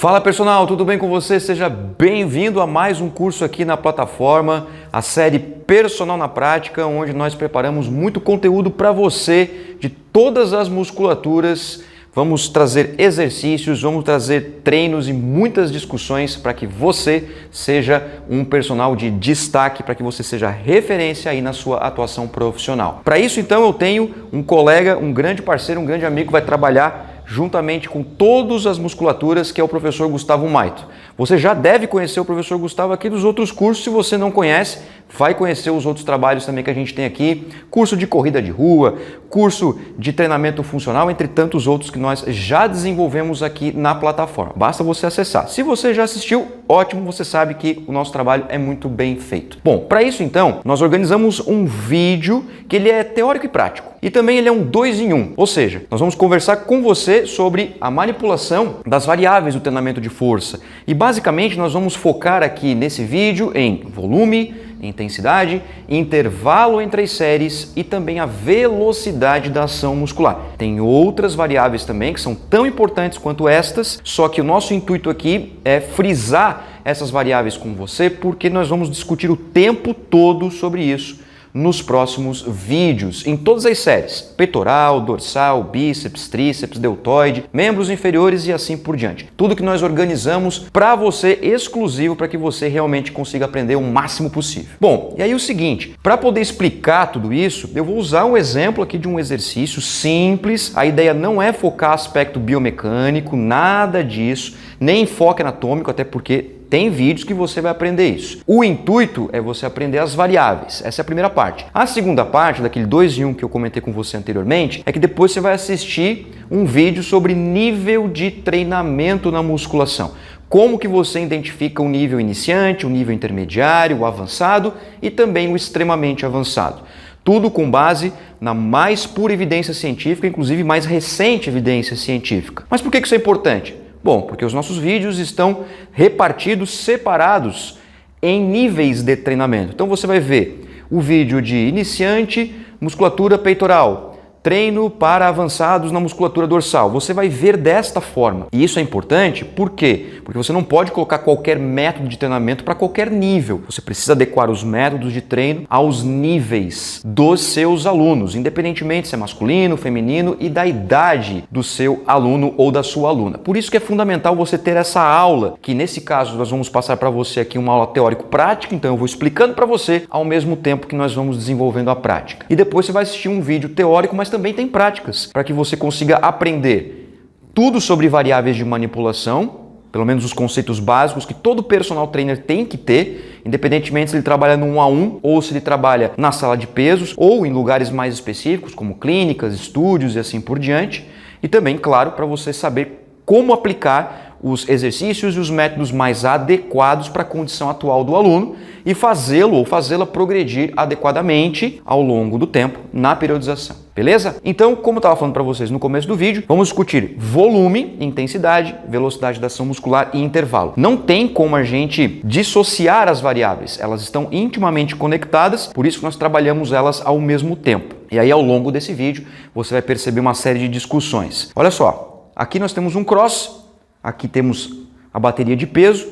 Fala personal, tudo bem com você? Seja bem-vindo a mais um curso aqui na plataforma, a série Personal na Prática, onde nós preparamos muito conteúdo para você de todas as musculaturas. Vamos trazer exercícios, vamos trazer treinos e muitas discussões para que você seja um personal de destaque, para que você seja referência aí na sua atuação profissional. Para isso, então, eu tenho um colega, um grande parceiro, um grande amigo que vai trabalhar juntamente com todas as musculaturas, que é o professor Gustavo Maito. Você já deve conhecer o professor Gustavo aqui dos outros cursos. Se você não conhece, vai conhecer os outros trabalhos também que a gente tem aqui, curso de corrida de rua, curso de treinamento funcional, entre tantos outros que nós já desenvolvemos aqui na plataforma. Basta você acessar. Se você já assistiu, ótimo, você sabe que o nosso trabalho é muito bem feito. Bom, para isso então, nós organizamos um vídeo que ele é teórico e prático. E também ele é um 2 em 1, ou seja, nós vamos conversar com você sobre a manipulação das variáveis do treinamento de força. E basicamente nós vamos focar aqui nesse vídeo em volume, intensidade, intervalo entre as séries e também a velocidade da ação muscular. Tem outras variáveis também que são tão importantes quanto estas, só que o nosso intuito aqui é frisar essas variáveis com você, porque nós vamos discutir o tempo todo sobre isso nos próximos vídeos, em todas as séries: peitoral, dorsal, bíceps, tríceps, deltoide, membros inferiores e assim por diante. Tudo que nós organizamos para você, exclusivo, para que você realmente consiga aprender o máximo possível. Bom, e aí o seguinte, para poder explicar tudo isso, eu vou usar um exemplo aqui de um exercício simples. A ideia não é focar aspecto biomecânico, nada disso, nem enfoque anatômico, até porque tem vídeos que você vai aprender isso. O intuito é você aprender as variáveis. Essa é a primeira parte. A segunda parte, daquele 2 em 1 que eu comentei com você anteriormente, é que depois você vai assistir um vídeo sobre nível de treinamento na musculação. Como que você identifica o nível iniciante, o nível intermediário, o avançado e também o extremamente avançado. Tudo com base na mais pura evidência científica, inclusive mais recente evidência científica. Mas por que isso é importante? Bom, porque os nossos vídeos estão repartidos, separados em níveis de treinamento. Então você vai ver o vídeo de iniciante, musculatura peitoral, treino para avançados na musculatura dorsal. Você vai ver desta forma. E isso é importante, por quê? Porque você não pode colocar qualquer método de treinamento para qualquer nível. Você precisa adequar os métodos de treino aos níveis dos seus alunos, independentemente se é masculino, feminino e da idade do seu aluno ou da sua aluna. Por isso que é fundamental você ter essa aula, que nesse caso nós vamos passar para você aqui uma aula teórico-prática, então eu vou explicando para você ao mesmo tempo que nós vamos desenvolvendo a prática. E depois você vai assistir um vídeo teórico, mas também tem práticas, para que você consiga aprender tudo sobre variáveis de manipulação, pelo menos os conceitos básicos que todo personal trainer tem que ter, independentemente se ele trabalha no 1 a 1 ou se ele trabalha na sala de pesos ou em lugares mais específicos, como clínicas, estúdios e assim por diante. E também, claro, para você saber como aplicar os exercícios e os métodos mais adequados para a condição atual do aluno e fazê-lo ou fazê-la progredir adequadamente ao longo do tempo na periodização. Beleza? Então, como eu estava falando para vocês no começo do vídeo, vamos discutir volume, intensidade, velocidade da ação muscular e intervalo. Não tem como a gente dissociar as variáveis, elas estão intimamente conectadas, por isso que nós trabalhamos elas ao mesmo tempo. E aí, ao longo desse vídeo, você vai perceber uma série de discussões. Olha só, aqui nós temos um cross, aqui temos a bateria de peso,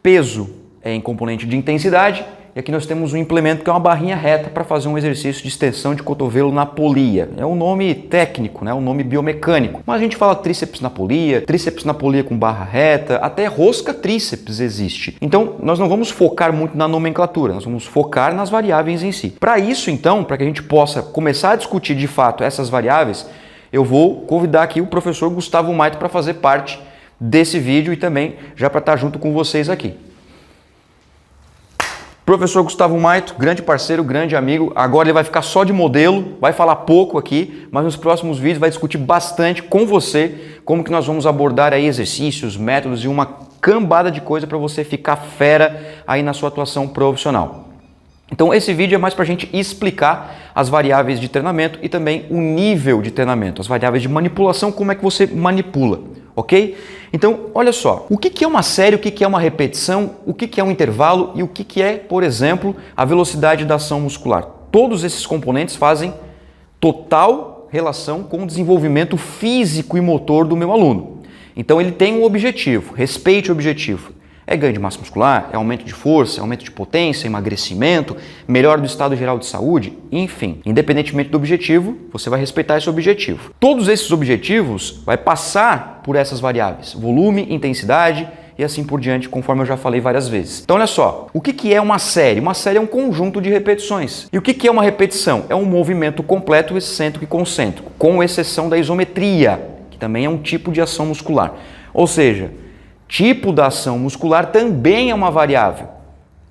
peso é em componente de intensidade, e aqui nós temos um implemento que é uma barrinha reta para fazer um exercício de extensão de cotovelo na polia. É um nome técnico, né? Um nome biomecânico. Mas a gente fala tríceps na polia com barra reta, até rosca tríceps existe. Então, nós não vamos focar muito na nomenclatura, nós vamos focar nas variáveis em si. Para isso, então, para que a gente possa começar a discutir de fato essas variáveis, eu vou convidar aqui o professor Gustavo Maito para fazer parte desse vídeo e também já para estar junto com vocês aqui. Professor Gustavo Maito, grande parceiro, grande amigo. Agora ele vai ficar só de modelo, vai falar pouco aqui, mas nos próximos vídeos vai discutir bastante com você como que nós vamos abordar aí exercícios, métodos e uma cambada de coisa para você ficar fera aí na sua atuação profissional. Então esse vídeo é mais para a gente explicar as variáveis de treinamento e também o nível de treinamento, as variáveis de manipulação, como é que você manipula, ok? Então, olha só, o que é uma série, o que é uma repetição, o que é um intervalo e o que é, por exemplo, a velocidade da ação muscular. Todos esses componentes fazem total relação com o desenvolvimento físico e motor do meu aluno. Então ele tem um objetivo, respeite o objetivo. É ganho de massa muscular, é aumento de força, é aumento de potência, emagrecimento, melhora do estado geral de saúde, enfim. Independentemente do objetivo, você vai respeitar esse objetivo. Todos esses objetivos vai passar por essas variáveis, volume, intensidade e assim por diante, conforme eu já falei várias vezes. Então olha só, o que é uma série? Uma série é um conjunto de repetições. E o que é uma repetição? É um movimento completo, excêntrico e concêntrico, com exceção da isometria, que também é um tipo de ação muscular. Ou seja, tipo da ação muscular também é uma variável.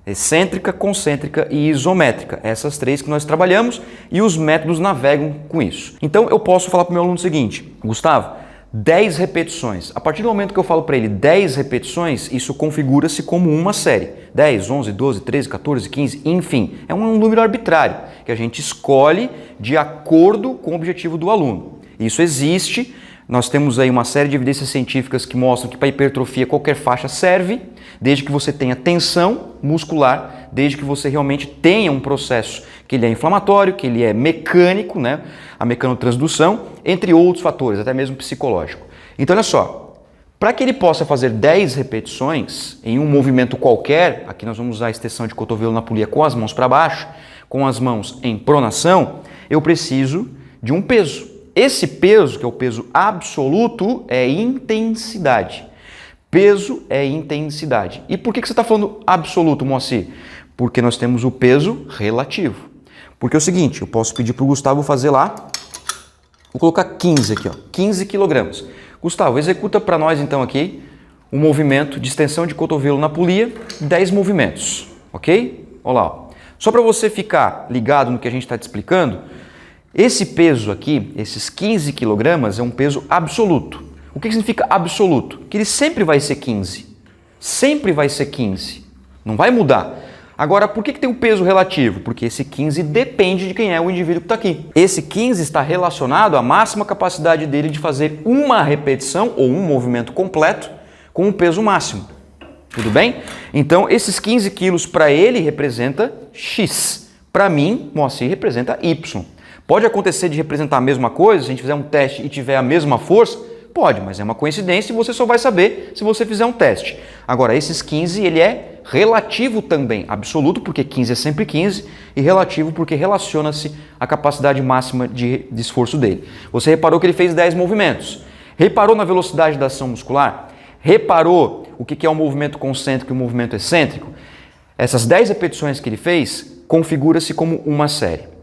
Excêntrica, concêntrica e isométrica. Essas três que nós trabalhamos e os métodos navegam com isso. Então eu posso falar para o meu aluno o seguinte: Gustavo, 10 repetições. A partir do momento que eu falo para ele 10 repetições, isso configura-se como uma série. 10, 11, 12, 13, 14, 15, enfim. É um número arbitrário que a gente escolhe de acordo com o objetivo do aluno. Isso existe. Nós temos aí uma série de evidências científicas que mostram que para hipertrofia qualquer faixa serve, desde que você tenha tensão muscular, desde que você realmente tenha um processo que ele é inflamatório, que ele é mecânico, né? A mecanotransdução, entre outros fatores, até mesmo psicológico. Então olha só, para que ele possa fazer 10 repetições em um movimento qualquer, aqui nós vamos usar a extensão de cotovelo na polia com as mãos para baixo, com as mãos em pronação, eu preciso de um peso. Esse peso, que é o peso absoluto, é intensidade. Peso é intensidade. E por que você está falando absoluto, Moacir? Porque nós temos o peso relativo. Porque é o seguinte, eu posso pedir para o Gustavo fazer lá, vou colocar 15 aqui, ó, 15 quilogramas. Gustavo, executa para nós então aqui um movimento de extensão de cotovelo na polia, 10 movimentos, ok? Olha lá, ó. Só para você ficar ligado no que a gente está te explicando, esse peso aqui, esses 15 quilogramas, é um peso absoluto. O que significa absoluto? Que ele sempre vai ser 15. Sempre vai ser 15. Não vai mudar. Agora, por que tem um peso relativo? Porque esse 15 depende de quem é o indivíduo que está aqui. Esse 15 está relacionado à máxima capacidade dele de fazer uma repetição ou um movimento completo com um peso máximo. Tudo bem? Então, esses 15 quilos para ele representa X. Para mim, Moacir, representa Y. Pode acontecer de representar a mesma coisa, se a gente fizer um teste e tiver a mesma força? Pode, mas é uma coincidência e você só vai saber se você fizer um teste. Agora, esses 15, ele é relativo também, absoluto, porque 15 é sempre 15, e relativo porque relaciona-se à capacidade máxima de esforço dele. Você reparou que ele fez 10 movimentos. Reparou na velocidade da ação muscular? Reparou o que é o movimento concêntrico e o movimento excêntrico? Essas 10 repetições que ele fez, configura-se como uma série.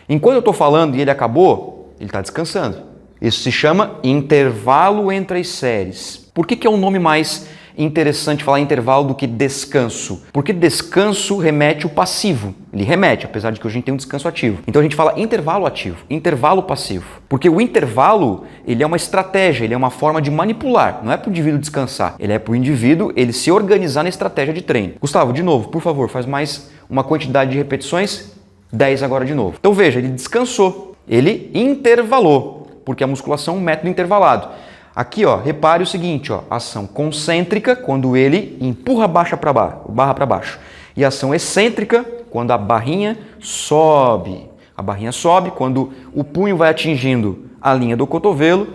Enquanto eu estou falando e ele acabou, ele está descansando. Isso se chama intervalo entre as séries. Por que é um nome mais interessante falar intervalo do que descanso? Porque descanso remete ao passivo. Ele remete, apesar de que hoje a gente tem um descanso ativo. Então a gente fala intervalo ativo, intervalo passivo. Porque o intervalo, ele é uma estratégia, ele é uma forma de manipular. Não é para o indivíduo descansar, ele é para o indivíduo ele se organizar na estratégia de treino. Gustavo, de novo, por favor, faz mais uma quantidade de repetições. 10 agora de novo. Então veja, ele descansou, ele intervalou, porque a musculação é um método intervalado. Aqui, ó, repare o seguinte, ó, ação concêntrica, quando ele empurra a barra para baixo. E ação excêntrica, quando a barrinha sobe. A barrinha sobe, quando o punho vai atingindo a linha do cotovelo,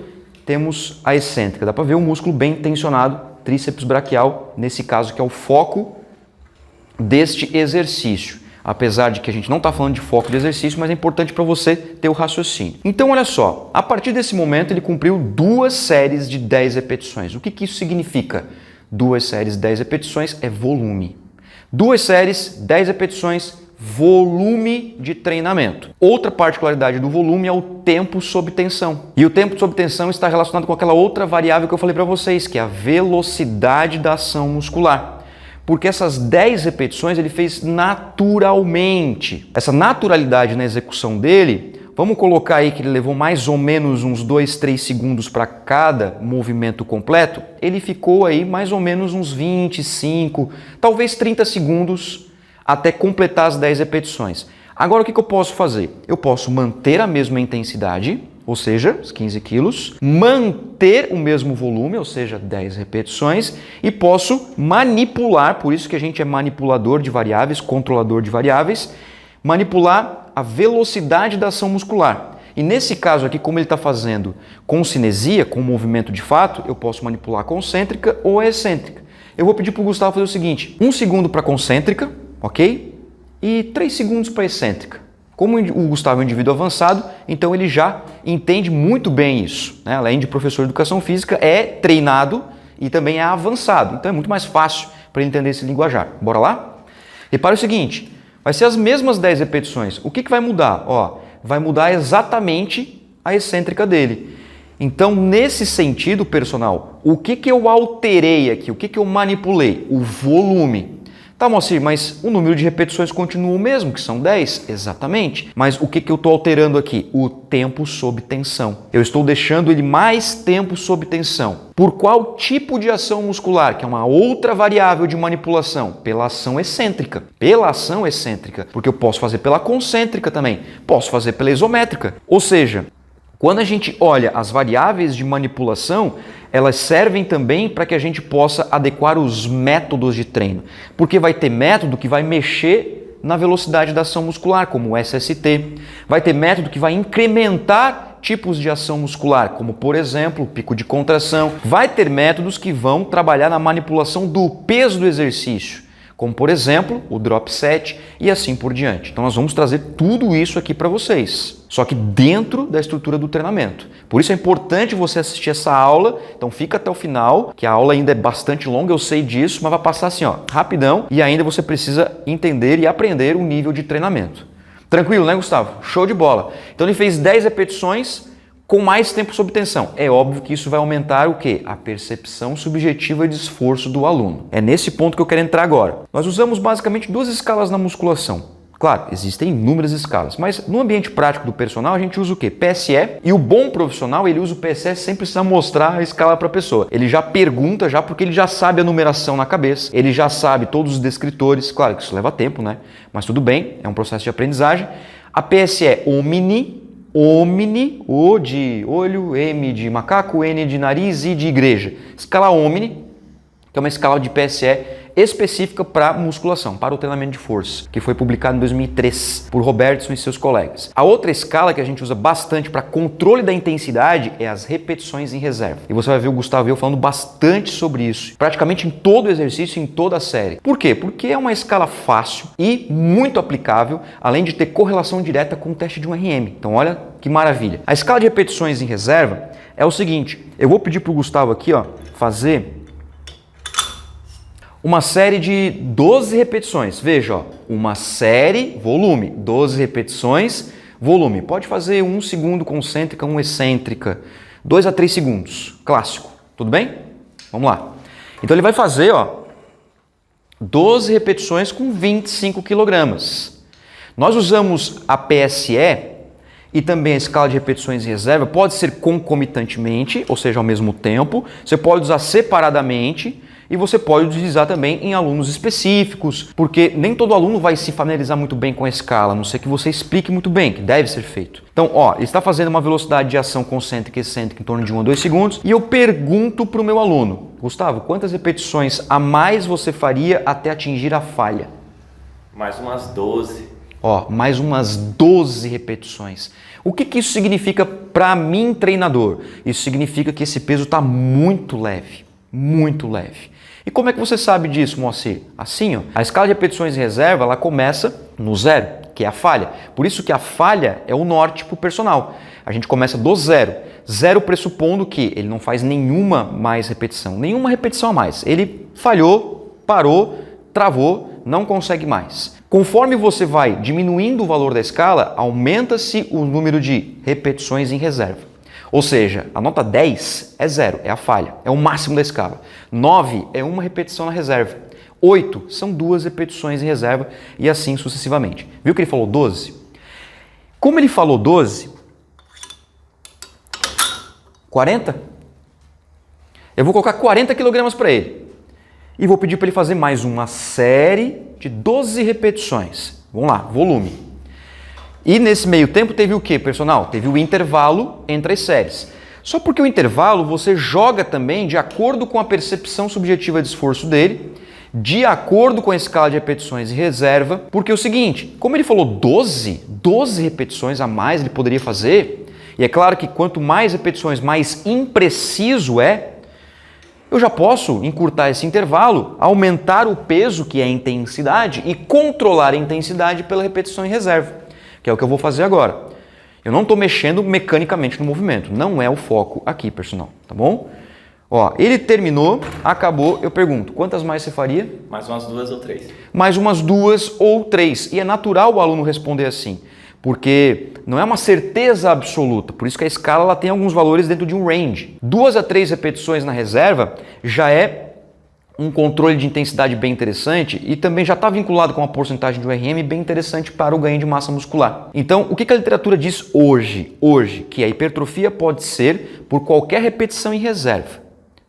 temos a excêntrica. Dá para ver um músculo bem tensionado, tríceps braquial, nesse caso que é o foco deste exercício. Apesar de que a gente não está falando de foco de exercício, mas é importante para você ter o raciocínio. Então, olha só, a partir desse momento ele cumpriu 2 séries de 10 repetições. O que isso significa? 2 séries de 10 repetições é volume. 2 séries, 10 repetições, volume de treinamento. Outra particularidade do volume é o tempo sob tensão. E o tempo sob tensão está relacionado com aquela outra variável que eu falei para vocês, que é a velocidade da ação muscular. Porque essas 10 repetições ele fez naturalmente. Essa naturalidade na execução dele, vamos colocar aí que ele levou mais ou menos uns 2, 3 segundos para cada movimento completo, ele ficou aí mais ou menos uns 25, talvez 30 segundos até completar as 10 repetições. Agora o que eu posso fazer? Eu posso manter a mesma intensidade, ou seja, os 15 quilos, manter o mesmo volume, ou seja, 10 repetições, e posso manipular, por isso que a gente é manipulador de variáveis, controlador de variáveis, manipular a velocidade da ação muscular. E nesse caso aqui, como ele está fazendo com cinesia, com movimento de fato, eu posso manipular a concêntrica ou a excêntrica. Eu vou pedir para o Gustavo fazer o seguinte, 1 segundo para a concêntrica, ok? E 3 segundos para a excêntrica. Como o Gustavo é um indivíduo avançado, então ele já entende muito bem isso, né? Além de professor de educação física, é treinado e também é avançado. Então é muito mais fácil para ele entender esse linguajar. Bora lá? Repare o seguinte, vai ser as mesmas 10 repetições. O que vai mudar? Ó, vai mudar exatamente a excêntrica dele. Então, nesse sentido, personal, o que eu alterei aqui? O que eu manipulei? O volume. Tá, Moacir, mas o número de repetições continua o mesmo, que são 10? Exatamente. Mas o que eu estou alterando aqui? O tempo sob tensão. Eu estou deixando ele mais tempo sob tensão. Por qual tipo de ação muscular? Que é uma outra variável de manipulação. Pela ação excêntrica. Pela ação excêntrica. Porque eu posso fazer pela concêntrica também. Posso fazer pela isométrica. Ou seja, quando a gente olha as variáveis de manipulação, elas servem também para que a gente possa adequar os métodos de treino. Porque vai ter método que vai mexer na velocidade da ação muscular, como o SST. Vai ter método que vai incrementar tipos de ação muscular, como por exemplo, o pico de contração. Vai ter métodos que vão trabalhar na manipulação do peso do exercício, como por exemplo, o drop set e assim por diante. Então nós vamos trazer tudo isso aqui para vocês, só que dentro da estrutura do treinamento. Por isso é importante você assistir essa aula, então fica até o final, que a aula ainda é bastante longa, eu sei disso, mas vai passar assim, ó, rapidão, e ainda você precisa entender e aprender o nível de treinamento. Tranquilo, né, Gustavo? Show de bola. Então ele fez 10 repetições com mais tempo sob tensão. É óbvio que isso vai aumentar o quê? A percepção subjetiva de esforço do aluno. É nesse ponto que eu quero entrar agora. Nós usamos basicamente 2 escalas na musculação. Claro, existem inúmeras escalas, mas no ambiente prático do personal a gente usa o quê? PSE, e o bom profissional ele usa o PSE sem precisar mostrar a escala para a pessoa. Ele já pergunta porque ele já sabe a numeração na cabeça, ele já sabe todos os descritores. Claro que isso leva tempo, né? Mas tudo bem, é um processo de aprendizagem. A PSE Omni, O de olho, M de macaco, N de nariz, I de igreja. Escala Omni, que é uma escala de PSE específica para musculação, para o treinamento de força, que foi publicado em 2003 por Robertson e seus colegas. A outra escala que a gente usa bastante para controle da intensidade é as repetições em reserva. E você vai ver o Gustavo e eu falando bastante sobre isso, praticamente em todo o exercício, em toda a série. Por quê? Porque é uma escala fácil e muito aplicável, além de ter correlação direta com o teste de um RM. Então olha que maravilha. A escala de repetições em reserva é o seguinte, eu vou pedir para o Gustavo aqui, ó, fazer uma série de 12 repetições. Veja, ó, uma série, volume, 12 repetições, volume. Pode fazer 1 segundo concêntrica, 1 excêntrica, 2 a 3 segundos, clássico. Tudo bem? Vamos lá. Então ele vai fazer, ó, 12 repetições com 25 quilogramas. Nós usamos a PSE e também a escala de repetições em reserva. Pode ser concomitantemente, ou seja, ao mesmo tempo. Você pode usar separadamente. E você pode utilizar também em alunos específicos, porque nem todo aluno vai se familiarizar muito bem com a escala, a não ser que você explique muito bem, que deve ser feito. Então, ó, ele está fazendo uma velocidade de ação concêntrica e excêntrica em torno de 1 a 2 segundos, e eu pergunto para o meu aluno, Gustavo, quantas repetições a mais você faria até atingir a falha? Mais umas 12. Ó, mais umas 12 repetições. O que isso significa para mim, treinador? Isso significa que esse peso está muito leve, muito leve. E como é que você sabe disso, Moacir? Assim, ó, a escala de repetições em reserva, ela começa no 0, que é a falha. Por isso que a falha é o norte para o personal. A gente começa do 0. 0 pressupondo que ele não faz nenhuma mais repetição, nenhuma repetição a mais. Ele falhou, parou, travou, não consegue mais. Conforme você vai diminuindo o valor da escala, aumenta-se o número de repetições em reserva. Ou seja, a nota 10 é 0, é a falha, é o máximo da escala. 9 é uma repetição na reserva. 8 são 2 repetições em reserva e assim sucessivamente. Viu que ele falou 12? Como ele falou 12, 40? Eu vou colocar 40 kg para ele. E vou pedir para ele fazer mais uma série de 12 repetições. Vamos lá, volume. E nesse meio tempo teve o que, personal? Teve o intervalo entre as séries. Só porque o intervalo você joga também de acordo com a percepção subjetiva de esforço dele, de acordo com a escala de repetições em reserva, porque é o seguinte, como ele falou 12 repetições a mais ele poderia fazer, E é claro que quanto mais repetições, mais impreciso é, eu já posso encurtar esse intervalo, aumentar o peso, que é a intensidade, e controlar a intensidade pela repetição em reserva, que é o que eu vou fazer agora. Eu não estou mexendo mecanicamente no movimento, não é o foco aqui, personal, tá bom? Ó, ele terminou, acabou, eu pergunto, quantas mais você faria? Mais umas 2 ou 3. Mais umas 2 ou 3. E é natural o aluno responder assim, porque não é uma certeza absoluta, por isso que a escala ela tem alguns valores dentro de um range. 2 a 3 repetições na reserva já é um controle de intensidade bem interessante e também já está vinculado com uma porcentagem de URM bem interessante para o ganho de massa muscular. Então, o que a literatura diz hoje? Que a hipertrofia pode ser por qualquer repetição em reserva.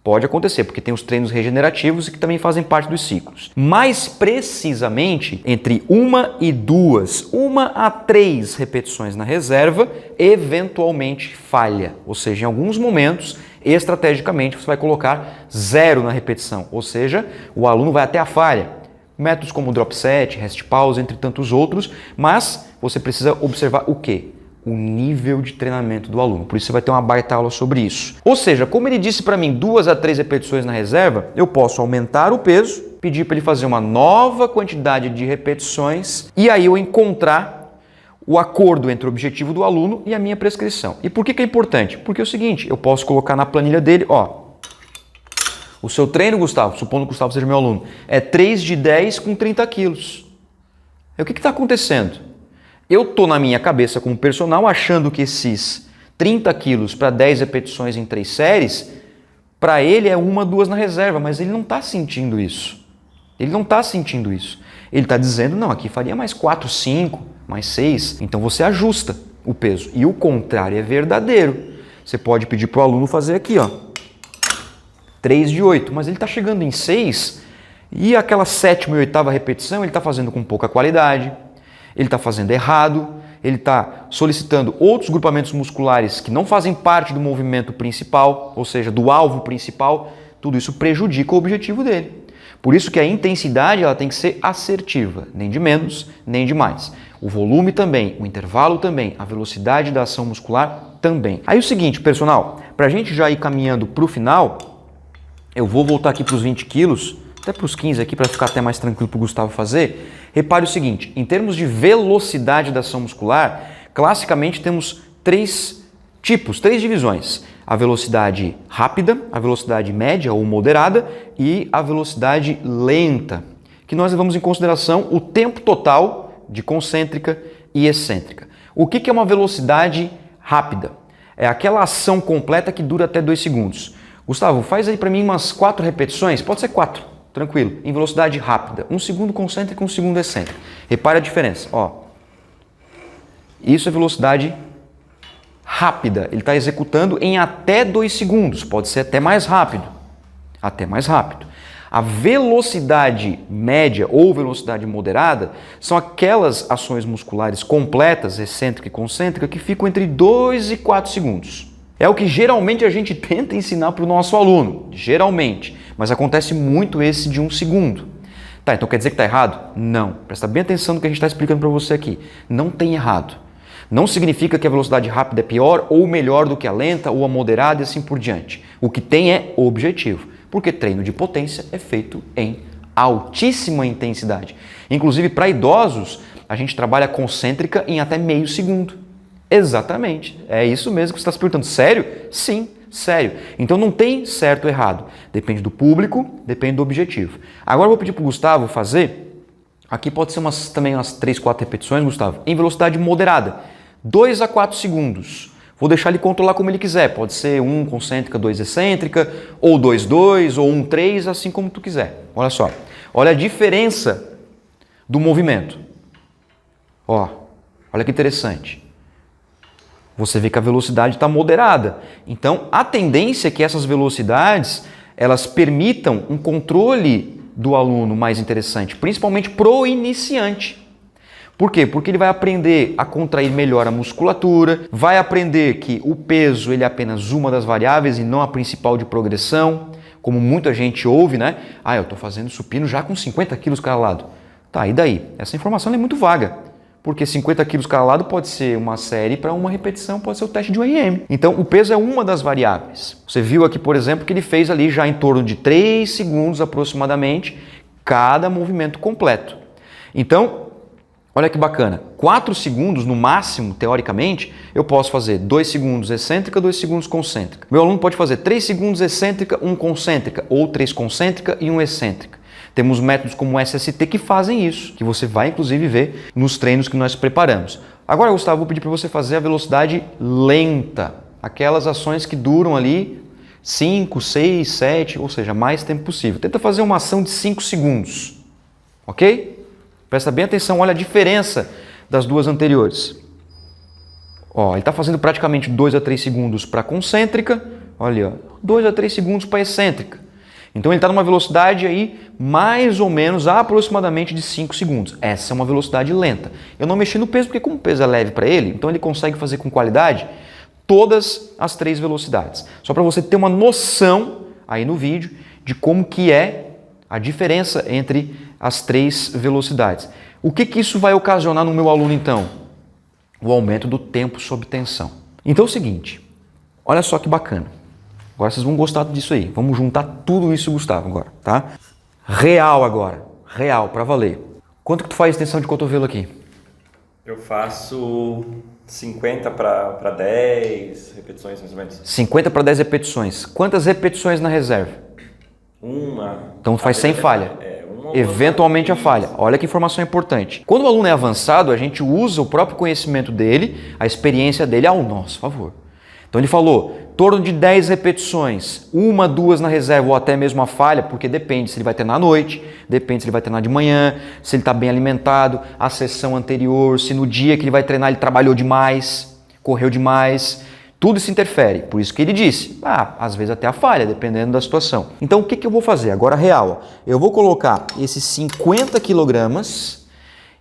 Pode acontecer, porque tem os treinos regenerativos que também fazem parte dos ciclos. Mais precisamente, entre 1 e 2, 1 a 3 repetições na reserva, eventualmente falha. Ou seja, em alguns momentos, estrategicamente, você vai colocar 0 na repetição. Ou seja, o aluno vai até a falha. Métodos como drop set, rest pause, entre tantos outros, mas você precisa observar o quê? O nível de treinamento do aluno. Por isso você vai ter uma baita aula sobre isso. Ou seja, como ele disse para mim 2 a 3 repetições na reserva, eu posso aumentar o peso, pedir para ele fazer uma nova quantidade de repetições e aí eu encontrar o acordo entre o objetivo do aluno e a minha prescrição. E por que é importante? Porque é o seguinte, eu posso colocar na planilha dele, ó, o seu treino, Gustavo, supondo que o Gustavo seja meu aluno, é 3 de 10 com 30 quilos. O que está acontecendo? Eu estou na minha cabeça como personal achando que esses 30 quilos para 10 repetições em 3 séries, para ele é 1, 2 na reserva, mas ele não está sentindo isso. Ele não está sentindo isso. Ele está dizendo, não, aqui faria mais 4, 5, mais 6. Então você ajusta o peso. E o contrário é verdadeiro. Você pode pedir para o aluno fazer aqui, ó, 3 de 8, mas ele está chegando em 6 e aquela 7ª e 8ª repetição ele está fazendo com pouca qualidade. Ele está fazendo errado, ele está solicitando outros grupamentos musculares que não fazem parte do movimento principal, ou seja, do alvo principal, tudo isso prejudica o objetivo dele. Por isso que a intensidade ela tem que ser assertiva, nem de menos, nem de mais. O volume também, o intervalo também, a velocidade da ação muscular também. Aí o seguinte, personal, para a gente já ir caminhando para o final, eu vou voltar aqui para os 20 quilos, até para os 15 aqui, para ficar até mais tranquilo para o Gustavo fazer. Repare o seguinte, em termos de velocidade da ação muscular, classicamente temos 3 tipos, 3 divisões. A velocidade rápida, a velocidade média ou moderada e a velocidade lenta, que nós levamos em consideração o tempo total de concêntrica e excêntrica. O que é uma velocidade rápida? É aquela ação completa que dura até 2 segundos. Gustavo, faz aí para mim umas 4 repetições, pode ser 4. Tranquilo, em velocidade rápida, 1 segundo concêntrico, 1 segundo excêntrico. Repare a diferença, ó. Isso é velocidade rápida, ele está executando em até 2 segundos, pode ser até mais rápido. Até mais rápido. A velocidade média ou velocidade moderada são aquelas ações musculares completas, excêntrica e concêntrica, que ficam entre 2 e 4 segundos. É o que geralmente a gente tenta ensinar para o nosso aluno, geralmente, mas acontece muito esse de 1 segundo. Tá, então quer dizer que está errado? Não. Presta bem atenção no que a gente está explicando para você aqui. Não tem errado. Não significa que a velocidade rápida é pior ou melhor do que a lenta ou a moderada e assim por diante. O que tem é objetivo, porque treino de potência é feito em altíssima intensidade. Inclusive para idosos, a gente trabalha concêntrica em até meio segundo. Exatamente, é isso mesmo que você está se perguntando. Sério? Sim, sério. Então não tem certo ou errado. Depende do público, depende do objetivo. Agora eu vou pedir para o Gustavo fazer, aqui pode ser também umas 3, 4 repetições, Gustavo, em velocidade moderada, 2 a 4 segundos. Vou deixar ele controlar como ele quiser, pode ser 1 concêntrica, 2 excêntrica, ou 2, 2, ou 1, 3, assim como tu quiser. Olha só, olha a diferença do movimento. Ó, olha que interessante. Você vê que a velocidade está moderada. Então, a tendência é que essas velocidades elas permitam um controle do aluno mais interessante, principalmente pro iniciante. Por quê? Porque ele vai aprender a contrair melhor a musculatura, vai aprender que o peso ele é apenas uma das variáveis e não a principal de progressão, como muita gente ouve, né? Ah, eu estou fazendo supino já com 50 quilos cada lado. Tá, e daí? Essa informação é muito vaga. Porque 50 quilos cada lado pode ser uma série para uma repetição, pode ser o teste de 1RM. Então, o peso é uma das variáveis. Você viu aqui, por exemplo, que ele fez ali já em torno de 3 segundos aproximadamente cada movimento completo. Então, olha que bacana, 4 segundos no máximo, teoricamente, eu posso fazer 2 segundos excêntrica, 2 segundos concêntrica. Meu aluno pode fazer 3 segundos excêntrica, 1 concêntrica, ou 3 concêntrica e 1 excêntrica. Temos métodos como o SST que fazem isso, que você vai inclusive ver nos treinos que nós preparamos. Agora, Gustavo, vou pedir para você fazer a velocidade lenta, aquelas ações que duram ali 5, 6, 7, ou seja, mais tempo possível. Tenta fazer uma ação de 5 segundos, ok? Presta bem atenção, olha a diferença das duas anteriores. Ó, ele está fazendo praticamente 2 a 3 segundos para concêntrica, olha, 2 a 3 segundos para excêntrica. Então ele está numa velocidade aí mais ou menos aproximadamente de 5 segundos. Essa é uma velocidade lenta. Eu não mexi no peso porque como o peso é leve para ele, então ele consegue fazer com qualidade todas as 3 velocidades. Só para você ter uma noção aí no vídeo de como que é a diferença entre as 3 velocidades. O que isso vai ocasionar no meu aluno então? O aumento do tempo sob tensão. Então é o seguinte, olha só que bacana. Agora vocês vão gostar disso aí. Vamos juntar tudo isso, Gustavo, agora, tá? Real agora. Real, pra valer. Quanto que tu faz extensão de cotovelo aqui? Eu faço 50 para 10 repetições, mais ou menos. 50 para 10 repetições. Quantas repetições na reserva? Uma. Então tu faz sem falha. Eventualmente a falha. Olha que informação importante. Quando o aluno é avançado, a gente usa o próprio conhecimento dele, a experiência dele ao nosso favor. Então ele falou, em torno de 10 repetições, 1, 2 na reserva ou até mesmo a falha, porque depende se ele vai treinar à noite, depende se ele vai treinar de manhã, se ele está bem alimentado, a sessão anterior, se no dia que ele vai treinar ele trabalhou demais, correu demais, tudo isso interfere. Por isso que ele disse, às vezes até a falha, dependendo da situação. Então o que eu vou fazer? Agora real, eu vou colocar esses 50 quilogramas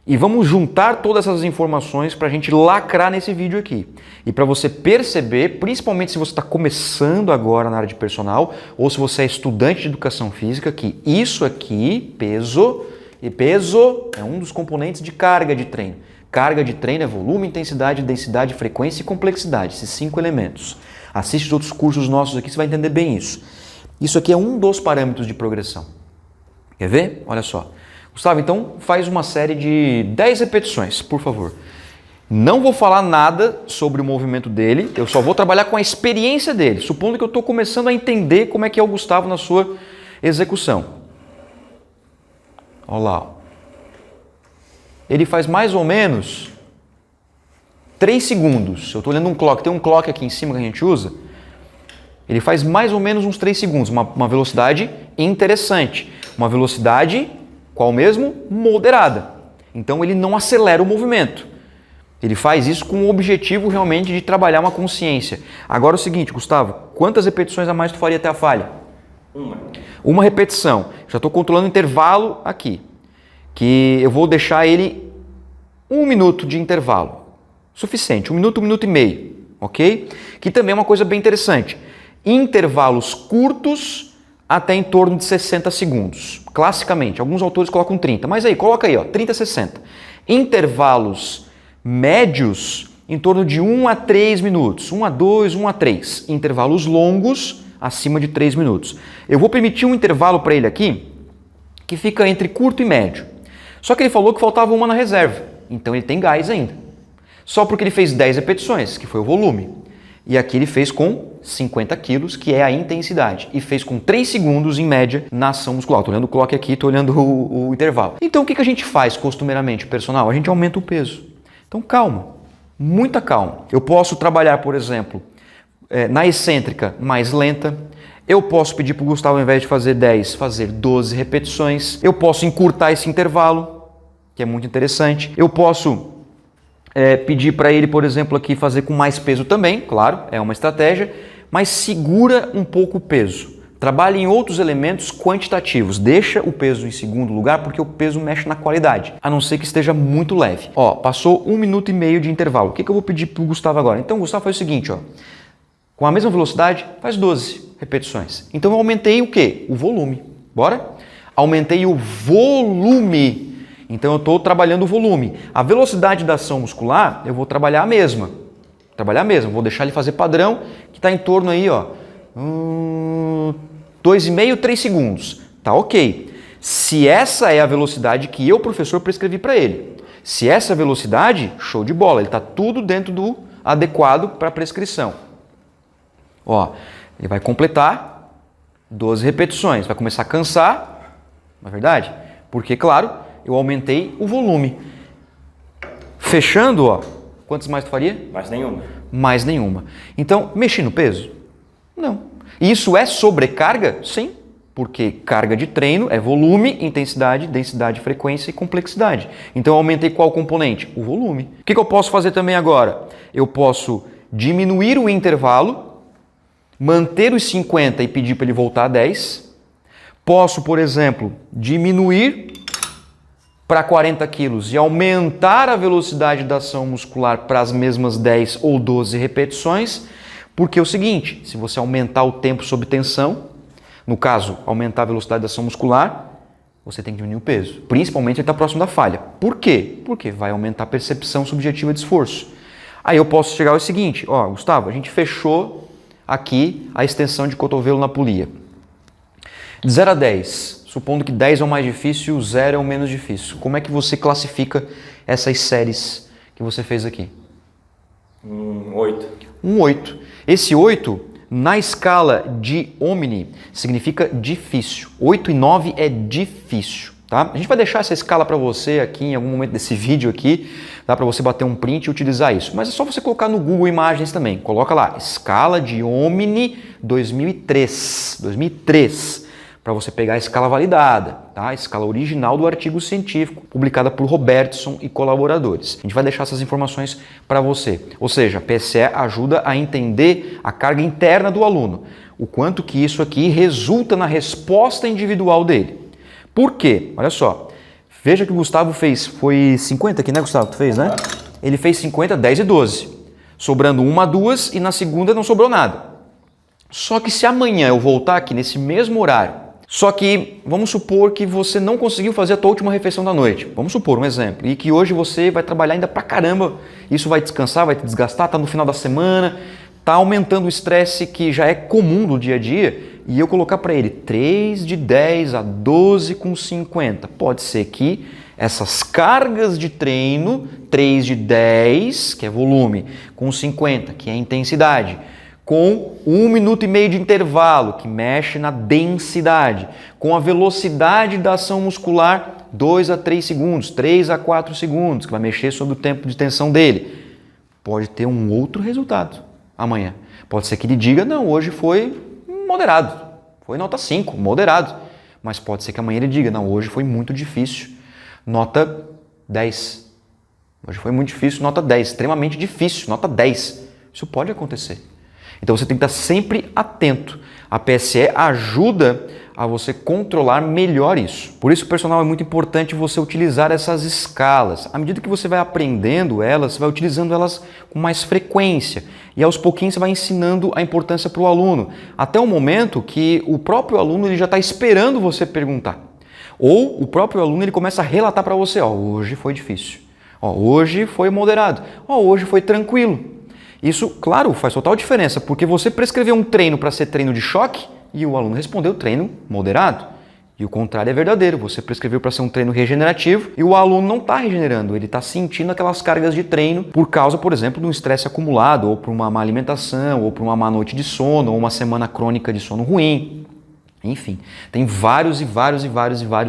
e vamos juntar todas essas informações para a gente lacrar nesse vídeo aqui. E para você perceber, principalmente se você está começando agora na área de personal ou se você é estudante de educação física, que isso aqui, peso é um dos componentes de carga de treino. Carga de treino é volume, intensidade, densidade, frequência e complexidade, esses 5 elementos. Assiste os outros cursos nossos aqui, você vai entender bem isso. Isso aqui é um dos parâmetros de progressão. Quer ver? Olha só. Gustavo, então faz uma série de 10 repetições, por favor. Não vou falar nada sobre o movimento dele, eu só vou trabalhar com a experiência dele, supondo que eu estou começando a entender como é que é o Gustavo na sua execução. Olha lá. Ele faz mais ou menos 3 segundos. Eu estou olhando um clock, tem um clock aqui em cima que a gente usa. Ele faz mais ou menos uns 3 segundos, uma velocidade interessante, uma velocidade... Qual mesmo? Moderada. Então ele não acelera o movimento. Ele faz isso com o objetivo realmente de trabalhar uma consciência. Agora é o seguinte, Gustavo, quantas repetições a mais tu faria até a falha? Uma repetição. Já estou controlando o intervalo aqui. Que eu vou deixar ele 1 minuto de intervalo. Suficiente, 1 minuto e meio. Ok? Que também é uma coisa bem interessante. Intervalos curtos até em torno de 60 segundos. Classicamente, alguns autores colocam 30, mas aí, coloca aí, ó, 30 a 60. Intervalos médios em torno de 1 a 3 minutos, 1 a 2, 1 a 3. Intervalos longos, acima de 3 minutos. Eu vou permitir um intervalo para ele aqui, que fica entre curto e médio. Só que ele falou que faltava uma na reserva, então ele tem gás ainda. Só porque ele fez 10 repetições, que foi o volume. E aqui ele fez com 50 quilos, que é a intensidade. E fez com 3 segundos, em média, na ação muscular. Estou olhando o clock aqui, estou olhando o intervalo. Então, o que a gente faz costumeiramente, personal? A gente aumenta o peso. Então, calma. Muita calma. Eu posso trabalhar, por exemplo, na excêntrica mais lenta. Eu posso pedir para o Gustavo, ao invés de fazer 10, fazer 12 repetições. Eu posso encurtar esse intervalo, que é muito interessante. Eu posso... pedir para ele, por exemplo, aqui fazer com mais peso também, claro, é uma estratégia, mas segura um pouco o peso. Trabalhe em outros elementos quantitativos, deixa o peso em segundo lugar porque o peso mexe na qualidade, a não ser que esteja muito leve. Ó, passou 1 minuto e meio de intervalo, o que eu vou pedir para o Gustavo agora? Então o Gustavo faz o seguinte, ó, com a mesma velocidade, faz 12 repetições. Então eu aumentei o quê? O volume, bora? Aumentei o volume. Então eu estou trabalhando o volume. A velocidade da ação muscular, eu vou trabalhar a mesma. Vou deixar ele fazer padrão, que está em torno aí, ó, 2,5, 3 segundos. Tá ok. Se essa é a velocidade que eu, professor, prescrevi para ele. Se essa é a velocidade, show de bola. Ele está tudo dentro do adequado para a prescrição. Ó, ele vai completar 12 repetições. Vai começar a cansar, não é verdade? Porque, claro, eu aumentei o volume. Fechando, ó, quantos mais tu faria? Mais nenhuma. Mais nenhuma. Então, mexi no peso? Não. Isso é sobrecarga? Sim. Porque carga de treino é volume, intensidade, densidade, frequência e complexidade. Então eu aumentei qual componente? O volume. O que eu posso fazer também agora? Eu posso diminuir o intervalo, manter os 50 e pedir para ele voltar a 10. Posso, por exemplo, diminuir para 40 quilos e aumentar a velocidade da ação muscular para as mesmas 10 ou 12 repetições. Porque é o seguinte, se você aumentar o tempo sob tensão, no caso, aumentar a velocidade da ação muscular, você tem que diminuir o peso. Principalmente ele está próximo da falha. Por quê? Porque vai aumentar a percepção subjetiva de esforço. Aí eu posso chegar ao seguinte, ó, Gustavo, a gente fechou aqui a extensão de cotovelo na polia. De 0 a 10, supondo que 10 é o mais difícil e 0 é o menos difícil. Como é que você classifica essas séries que você fez aqui? 8. Um 8. Esse 8... na escala de Omni, significa difícil. 8 e 9 é difícil, tá? A gente vai deixar essa escala para você aqui em algum momento desse vídeo aqui, dá para você bater um print e utilizar isso. Mas é só você colocar no Google Imagens também. Coloca lá, escala de Omni 2003, para você pegar a escala validada, tá? A escala original do artigo científico, publicada por Robertson e colaboradores. A gente vai deixar essas informações para você. Ou seja, a PSE ajuda a entender a carga interna do aluno, o quanto que isso aqui resulta na resposta individual dele. Por quê? Olha só, veja que o Gustavo fez, foi 50 aqui, né, Gustavo? Tu fez, né? Ele fez 50, 10 e 12, sobrando uma, duas e na segunda não sobrou nada. Só que se amanhã eu voltar aqui nesse mesmo horário, só que vamos supor que você não conseguiu fazer a tua última refeição da noite. Vamos supor um exemplo. E que hoje você vai trabalhar ainda pra caramba. Isso vai descansar, vai te desgastar, tá no final da semana, tá aumentando o estresse que já é comum no dia a dia. E eu colocar para ele 3 de 10 a 12 com 50. Pode ser que essas cargas de treino, 3 de 10, que é volume, com 50, que é intensidade, com 1 minuto e meio de intervalo, que mexe na densidade, com a velocidade da ação muscular, 2 a 3 segundos, 3 a 4 segundos, que vai mexer sobre o tempo de tensão dele. Pode ter um outro resultado amanhã. Pode ser que ele diga, não, hoje foi moderado, foi nota 5, moderado. Mas pode ser que amanhã ele diga, não, hoje foi muito difícil, nota 10. Hoje foi muito difícil, nota 10, extremamente difícil, nota 10. Isso pode acontecer. Então você tem que estar sempre atento. A PSE ajuda a você controlar melhor isso. Por isso, personal, é muito importante você utilizar essas escalas. À medida que você vai aprendendo elas, você vai utilizando elas com mais frequência. E aos pouquinhos você vai ensinando a importância para o aluno. Até o momento que o próprio aluno ele já está esperando você perguntar. Ou o próprio aluno ele começa a relatar para você, ó, hoje foi difícil. Ó, hoje foi moderado. Ó, hoje foi tranquilo. Isso, claro, faz total diferença, porque você prescreveu um treino para ser treino de choque e o aluno respondeu treino moderado. E o contrário é verdadeiro, você prescreveu para ser um treino regenerativo e o aluno não está regenerando, ele está sentindo aquelas cargas de treino por causa, por exemplo, de um estresse acumulado, ou por uma má alimentação, ou por uma má noite de sono, ou uma semana crônica de sono ruim. Enfim, tem vários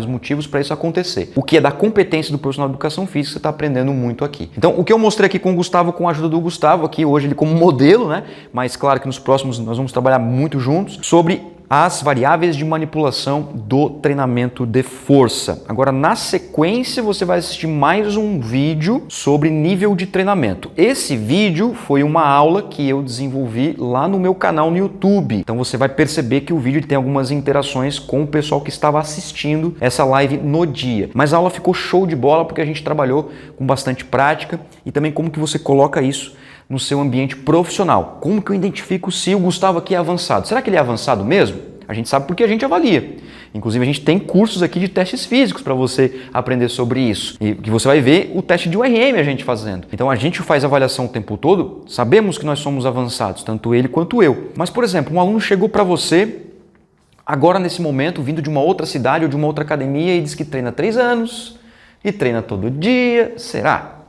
motivos para isso acontecer. O que é da competência do profissional de educação física, você está aprendendo muito aqui. Então, o que eu mostrei aqui com o Gustavo, com a ajuda do Gustavo, aqui hoje ele como modelo, né? Mas claro que nos próximos nós vamos trabalhar muito juntos, sobre as variáveis de manipulação do treinamento de força. Agora, na sequência, você vai assistir mais um vídeo sobre nível de treinamento. Esse vídeo foi uma aula que eu desenvolvi lá no meu canal no YouTube. Então, você vai perceber que o vídeo tem algumas interações com o pessoal que estava assistindo essa live no dia. Mas a aula ficou show de bola porque a gente trabalhou com bastante prática e também como que você coloca isso no seu ambiente profissional. Como que eu identifico se o Gustavo aqui é avançado? Será que ele é avançado mesmo? A gente sabe porque a gente avalia. Inclusive, a gente tem cursos aqui de testes físicos para você aprender sobre isso. E que você vai ver o teste de URM a gente fazendo. Então, a gente faz avaliação o tempo todo, sabemos que nós somos avançados, tanto ele quanto eu. Mas, por exemplo, um aluno chegou para você, agora nesse momento, vindo de uma outra cidade ou de uma outra academia e diz que treina 3 anos e treina todo dia. Será?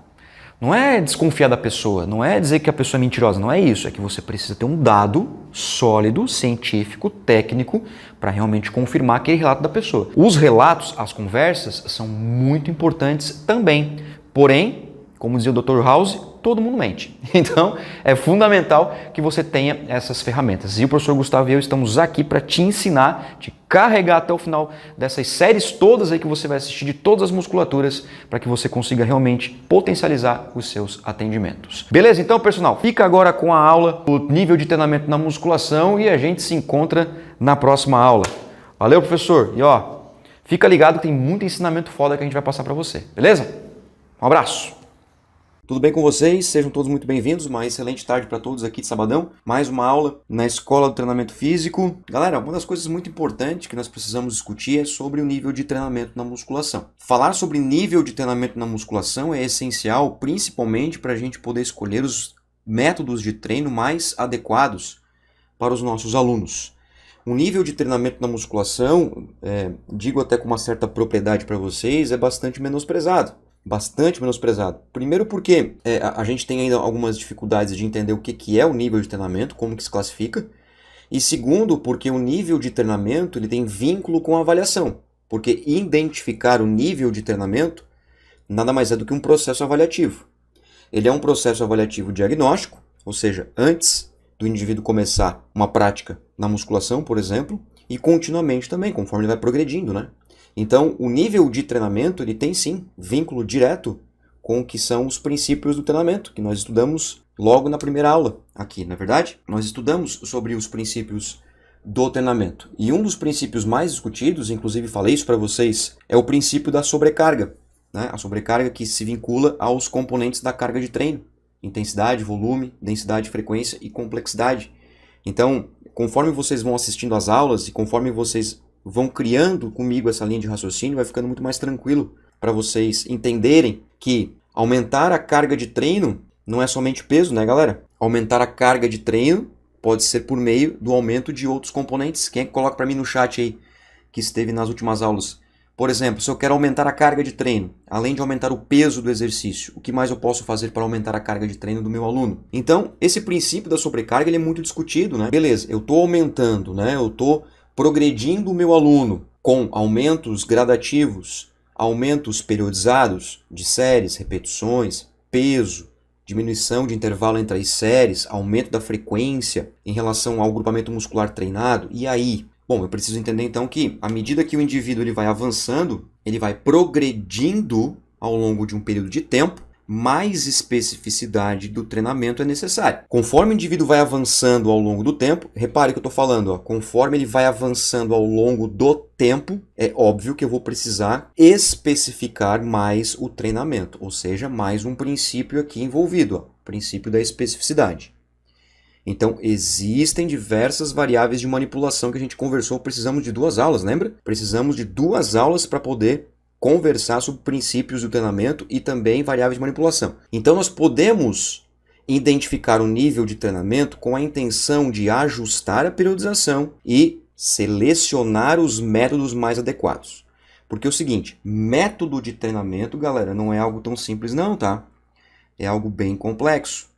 Não é desconfiar da pessoa, não é dizer que a pessoa é mentirosa, não é isso. É que você precisa ter um dado sólido, científico, técnico, para realmente confirmar aquele relato da pessoa. Os relatos, as conversas, são muito importantes também. Porém, como dizia o Dr. House, todo mundo mente. Então, é fundamental que você tenha essas ferramentas. E o professor Gustavo e eu estamos aqui para te ensinar, te carregar até o final dessas séries todas aí que você vai assistir de todas as musculaturas, para que você consiga realmente potencializar os seus atendimentos. Beleza? Então, personal, fica agora com a aula do nível de treinamento na musculação e a gente se encontra na próxima aula. Valeu, professor! E ó, fica ligado que tem muito ensinamento foda que a gente vai passar para você. Beleza? Um abraço! Tudo bem com vocês? Sejam todos muito bem-vindos. Uma excelente tarde para todos aqui de sabadão. Mais uma aula na Escola do Treinamento Físico. Galera, uma das coisas muito importantes que nós precisamos discutir é sobre o nível de treinamento na musculação. Falar sobre nível de treinamento na musculação é essencial, principalmente para a gente poder escolher os métodos de treino mais adequados para os nossos alunos. O nível de treinamento na musculação, digo até com uma certa propriedade para vocês, é bastante menosprezado. Bastante menosprezado. Primeiro porque a gente tem ainda algumas dificuldades de entender o que é o nível de treinamento, como que se classifica. E segundo, porque o nível de treinamento ele tem vínculo com a avaliação. Porque identificar o nível de treinamento nada mais é do que um processo avaliativo. Ele é um processo avaliativo diagnóstico, ou seja, antes do indivíduo começar uma prática na musculação, por exemplo, e continuamente também, conforme ele vai progredindo, né? Então, o nível de treinamento, ele tem sim vínculo direto com o que são os princípios do treinamento, que nós estudamos logo na primeira aula aqui, não é verdade? Nós estudamos sobre os princípios do treinamento. E um dos princípios mais discutidos, inclusive falei isso para vocês, é o princípio da sobrecarga, né? A sobrecarga que se vincula aos componentes da carga de treino. Intensidade, volume, densidade, frequência e complexidade. Então, conforme vocês vão assistindo às aulas e conforme vocês vão criando comigo essa linha de raciocínio, vai ficando muito mais tranquilo para vocês entenderem que aumentar a carga de treino não é somente peso, né, galera? Aumentar a carga de treino pode ser por meio do aumento de outros componentes. Quem é que coloca para mim no chat aí que esteve nas últimas aulas? Por exemplo, se eu quero aumentar a carga de treino, além de aumentar o peso do exercício, o que mais eu posso fazer para aumentar a carga de treino do meu aluno? Então, esse princípio da sobrecarga ele é muito discutido, né? Beleza, eu estou aumentando, né? Eu estou progredindo o meu aluno com aumentos gradativos, aumentos periodizados de séries, repetições, peso, diminuição de intervalo entre as séries, aumento da frequência em relação ao grupamento muscular treinado. E aí? Bom, eu preciso entender então que à medida que o indivíduo ele vai avançando, ele vai progredindo ao longo de um período de tempo, mais especificidade do treinamento é necessária. Conforme o indivíduo vai avançando ao longo do tempo, repare que eu estou falando, ó, conforme ele vai avançando ao longo do tempo, é óbvio que eu vou precisar especificar mais o treinamento, ou seja, mais um princípio aqui envolvido, ó, princípio da especificidade. Então, existem diversas variáveis de manipulação que a gente conversou, precisamos de 2 aulas, lembra? Precisamos de 2 aulas para poder conversar sobre princípios do treinamento e também variáveis de manipulação. Então, nós podemos identificar o nível de treinamento com a intenção de ajustar a periodização e selecionar os métodos mais adequados. Porque é o seguinte, método de treinamento, galera, não é algo tão simples não, tá? É algo bem complexo.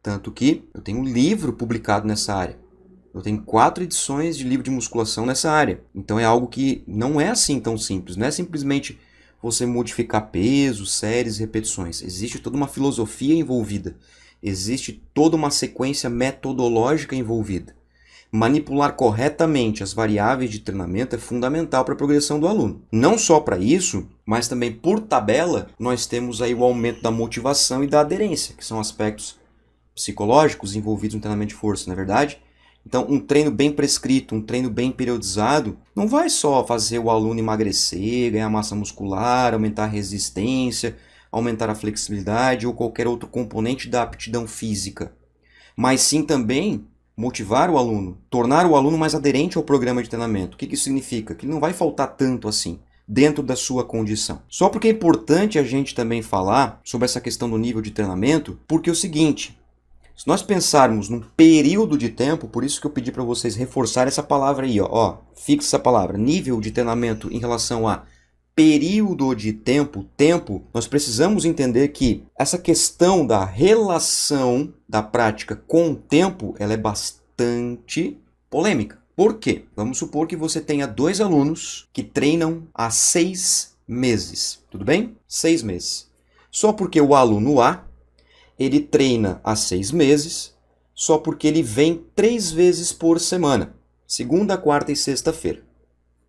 Tanto que eu tenho um livro publicado nessa área. Eu tenho 4 edições de livro de musculação nessa área. Então é algo que não é assim tão simples. Não é simplesmente você modificar peso, séries, repetições. Existe toda uma filosofia envolvida. Existe toda uma sequência metodológica envolvida. Manipular corretamente as variáveis de treinamento é fundamental para a progressão do aluno. Não só para isso, mas também por tabela, nós temos aí o aumento da motivação e da aderência, que são aspectos psicológicos envolvidos no treinamento de força, não é verdade? Então, um treino bem prescrito, um treino bem periodizado, não vai só fazer o aluno emagrecer, ganhar massa muscular, aumentar a resistência, aumentar a flexibilidade ou qualquer outro componente da aptidão física, mas sim também motivar o aluno, tornar o aluno mais aderente ao programa de treinamento. O que isso significa? Que ele não vai faltar tanto assim dentro da sua condição. Só porque é importante a gente também falar sobre essa questão do nível de treinamento, porque é o seguinte, se nós pensarmos num período de tempo, por isso que eu pedi para vocês reforçar essa palavra aí, ó, fixa essa palavra, nível de treinamento em relação a período de tempo, nós precisamos entender que essa questão da relação da prática com o tempo, ela é bastante polêmica. Por quê? Vamos supor que você tenha 2 alunos que treinam há 6 meses, tudo bem? 6 meses. Só porque o aluno A, ele treina há 6 meses, só porque ele vem 3 vezes por semana, segunda, quarta e sexta-feira.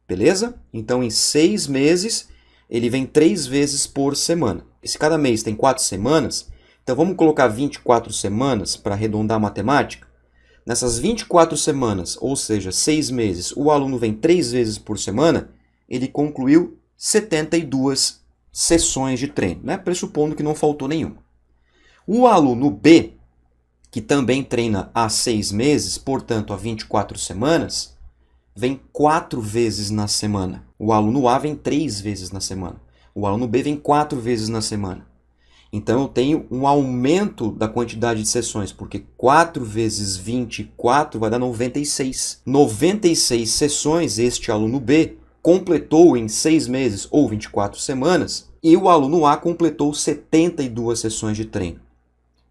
Beleza? Então, em 6 meses, ele vem 3 vezes por semana. E se cada mês tem 4 semanas, então vamos colocar 24 semanas para arredondar a matemática. Nessas 24 semanas, ou seja, 6 meses, o aluno vem 3 vezes por semana, ele concluiu 72 sessões de treino, né? Pressupondo que não faltou nenhuma. O aluno B, que também treina há 6 meses, portanto há 24 semanas, vem 4 vezes na semana. O aluno A vem 3 vezes na semana. O aluno B vem 4 vezes na semana. Então eu tenho um aumento da quantidade de sessões, porque 4 vezes 24 vai dar 96. 96 sessões este aluno B completou em 6 meses ou 24 semanas, e o aluno A completou 72 sessões de treino.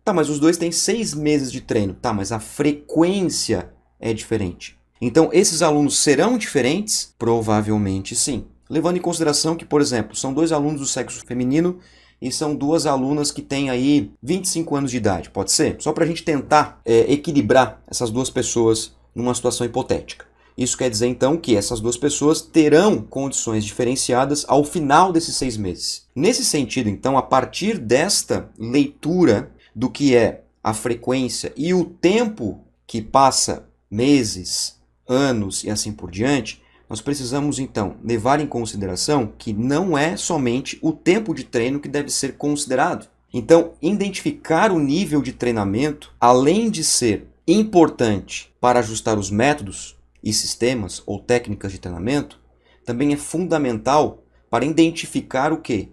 Tá, mas os dois têm 6 meses de treino. Tá, mas a frequência é diferente. Então, esses alunos serão diferentes? Provavelmente sim. Levando em consideração que, por exemplo, são 2 alunos do sexo feminino e são 2 alunas que têm aí 25 anos de idade. Pode ser? Só para a gente tentar equilibrar essas 2 pessoas numa situação hipotética. Isso quer dizer, então, que essas 2 pessoas terão condições diferenciadas ao final desses 6 meses. Nesse sentido, então, a partir desta leitura do que é a frequência e o tempo que passa, meses, anos e assim por diante, nós precisamos então levar em consideração que não é somente o tempo de treino que deve ser considerado. Então, identificar o nível de treinamento, além de ser importante para ajustar os métodos e sistemas ou técnicas de treinamento, também é fundamental para identificar o quê?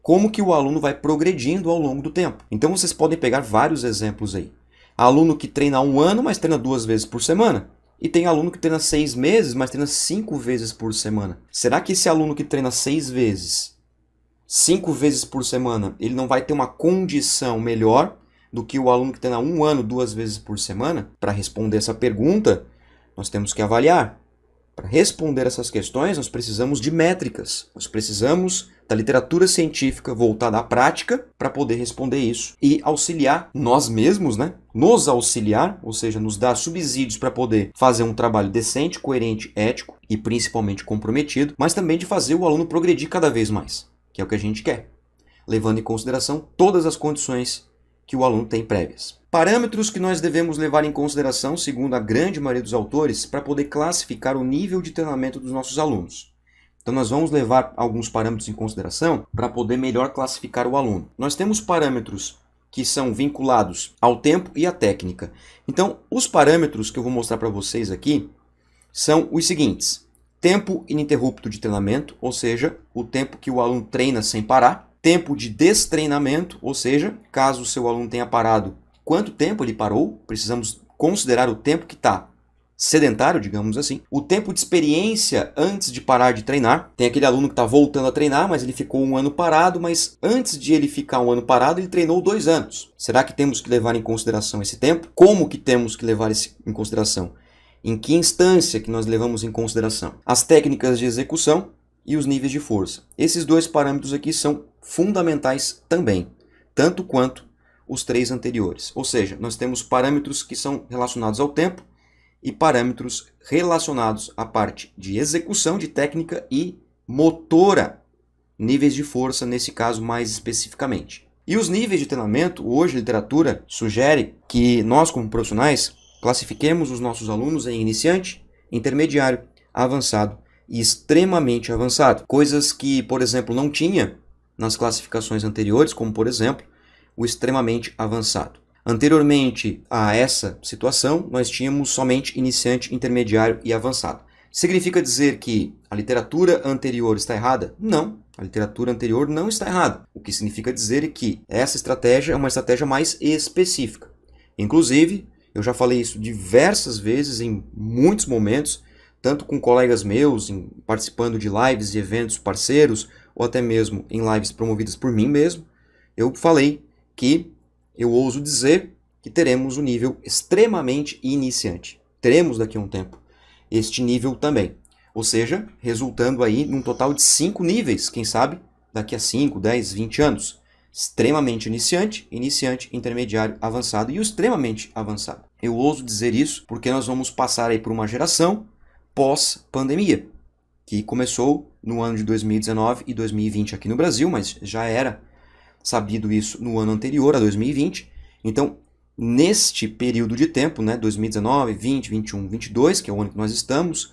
Como que o aluno vai progredindo ao longo do tempo. Então vocês podem pegar vários exemplos aí. Aluno que treina há 1 ano, mas treina 2 vezes por semana. E tem aluno que treina 6 meses, mas treina 5 vezes por semana. Será que esse aluno que treina 6 vezes, 5 vezes por semana, ele não vai ter uma condição melhor do que o aluno que treina 1 ano, 2 vezes por semana? Para responder essa pergunta, nós temos que avaliar. Para responder essas questões, nós precisamos de métricas. Nós precisamos da literatura científica voltada à prática para poder responder isso e auxiliar nós mesmos, né? Nos auxiliar, ou seja, nos dar subsídios para poder fazer um trabalho decente, coerente, ético e principalmente comprometido, mas também de fazer o aluno progredir cada vez mais, que é o que a gente quer, levando em consideração todas as condições que o aluno tem prévias. Parâmetros que nós devemos levar em consideração, segundo a grande maioria dos autores, para poder classificar o nível de treinamento dos nossos alunos. Então nós vamos levar alguns parâmetros em consideração para poder melhor classificar o aluno. Nós temos parâmetros que são vinculados ao tempo e à técnica. Então, os parâmetros que eu vou mostrar para vocês aqui são os seguintes. Tempo ininterrupto de treinamento, ou seja, o tempo que o aluno treina sem parar. Tempo de destreinamento, ou seja, caso o seu aluno tenha parado, quanto tempo ele parou? Precisamos considerar o tempo que está sedentário, digamos assim. O tempo de experiência antes de parar de treinar. Tem aquele aluno que está voltando a treinar, mas ele ficou 1 ano parado, mas antes de ele ficar 1 ano parado, ele treinou 2 anos. Será que temos que levar em consideração esse tempo? Como que temos que levar isso em consideração? Em que instância que nós levamos em consideração? As técnicas de execução e os níveis de força. Esses 2 parâmetros aqui são fundamentais também, tanto quanto os 3 anteriores. Ou seja, nós temos parâmetros que são relacionados ao tempo e parâmetros relacionados à parte de execução de técnica e motora, níveis de força nesse caso mais especificamente. E os níveis de treinamento, hoje a literatura sugere que nós como profissionais classifiquemos os nossos alunos em iniciante, intermediário, avançado e extremamente avançado. Coisas que, por exemplo, não tinha nas classificações anteriores, como por exemplo, o extremamente avançado. Anteriormente a essa situação, nós tínhamos somente iniciante, intermediário e avançado. Significa dizer que a literatura anterior está errada? Não, a literatura anterior não está errada. O que significa dizer é que essa estratégia é uma estratégia mais específica. Inclusive, eu já falei isso diversas vezes em muitos momentos, tanto com colegas meus, participando de lives e eventos parceiros, ou até mesmo em lives promovidas por mim mesmo. Eu falei que eu ouso dizer que teremos um nível extremamente iniciante. Teremos daqui a um tempo este nível também. Ou seja, resultando aí num total de 5 níveis, quem sabe, daqui a 5, 10, 20 anos. Extremamente iniciante, iniciante, intermediário, avançado e o extremamente avançado. Eu ouso dizer isso porque nós vamos passar aí por uma geração pós-pandemia, que começou no ano de 2019 e 2020 aqui no Brasil, mas já era sabido isso no ano anterior, a 2020. Então, neste período de tempo, 2019, 20, 21, 22, que é o ano que nós estamos,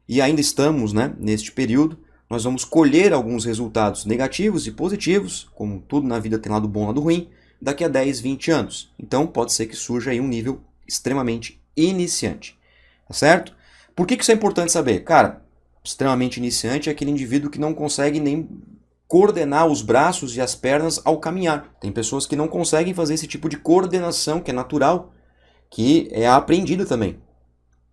e ainda estamos neste período, nós vamos colher alguns resultados negativos e positivos, como tudo na vida tem lado bom e lado ruim, daqui a 10, 20 anos. Então, pode ser que surja aí um nível extremamente iniciante. Tá certo? Por que isso é importante saber? Cara, extremamente iniciante é aquele indivíduo que não consegue nem coordenar os braços e as pernas ao caminhar. Tem pessoas que não conseguem fazer esse tipo de coordenação, que é natural, que é aprendida também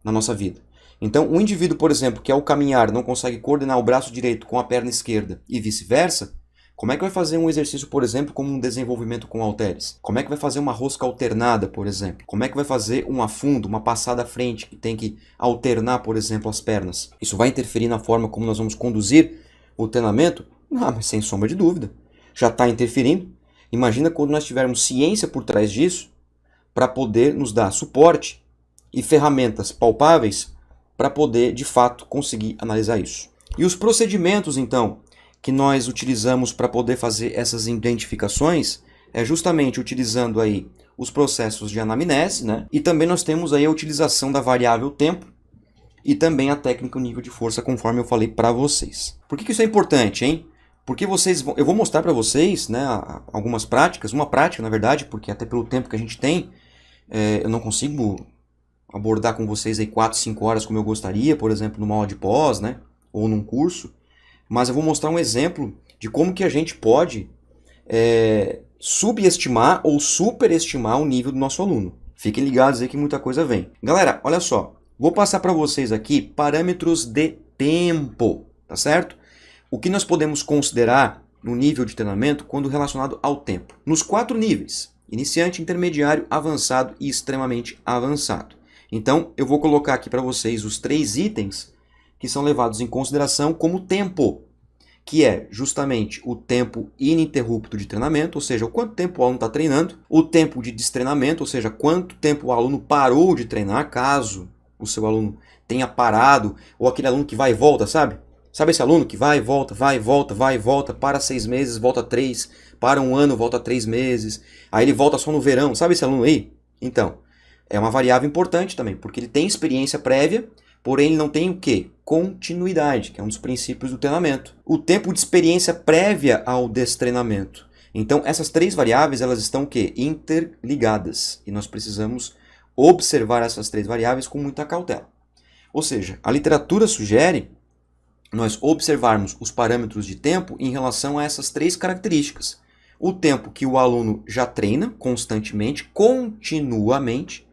na nossa vida. Então, um indivíduo, por exemplo, que ao caminhar não consegue coordenar o braço direito com a perna esquerda e vice-versa, como é que vai fazer um exercício, por exemplo, como um desenvolvimento com halteres? Como é que vai fazer uma rosca alternada, por exemplo? Como é que vai fazer um afundo, uma passada à frente, que tem que alternar, por exemplo, as pernas? Isso vai interferir na forma como nós vamos conduzir o treinamento? Não, mas sem sombra de dúvida. Já está interferindo. Imagina quando nós tivermos ciência por trás disso para poder nos dar suporte e ferramentas palpáveis para poder, de fato, conseguir analisar isso. E os procedimentos, então, que nós utilizamos para poder fazer essas identificações é justamente utilizando aí os processos de anamnese, E também nós temos aí a utilização da variável tempo e também a técnica nível de força, conforme eu falei para vocês. Por que isso é importante, hein? Porque eu vou mostrar para vocês algumas práticas, uma prática, na verdade, porque até pelo tempo que a gente tem, eu não consigo abordar com vocês aí 4, 5 horas como eu gostaria, por exemplo, numa aula de pós, ou num curso, mas eu vou mostrar um exemplo de como que a gente pode subestimar ou superestimar o nível do nosso aluno. Fiquem ligados aí que muita coisa vem. Galera, olha só, vou passar para vocês aqui parâmetros de tempo, tá certo? O que nós podemos considerar no nível de treinamento quando relacionado ao tempo? Nos 4 níveis, iniciante, intermediário, avançado e extremamente avançado. Então, eu vou colocar aqui para vocês os 3 itens que são levados em consideração como tempo, que é justamente o tempo ininterrupto de treinamento, ou seja, o quanto tempo o aluno está treinando, o tempo de destreinamento, ou seja, quanto tempo o aluno parou de treinar, caso o seu aluno tenha parado, ou aquele aluno que vai e volta, sabe? Sabe esse aluno que vai e volta, vai e volta, vai e volta, para 6 meses, volta 3, para 1 ano, volta 3 meses, aí ele volta só no verão, sabe esse aluno aí? Então, é uma variável importante também, porque ele tem experiência prévia, porém ele não tem o quê? Continuidade, que é um dos princípios do treinamento. O tempo de experiência prévia ao destreinamento. Então, essas 3 variáveis, elas estão o quê? Interligadas, e nós precisamos observar essas 3 variáveis com muita cautela. Ou seja, a literatura sugere nós observarmos os parâmetros de tempo em relação a essas 3 características. O tempo que o aluno já treina constantemente, continuamente.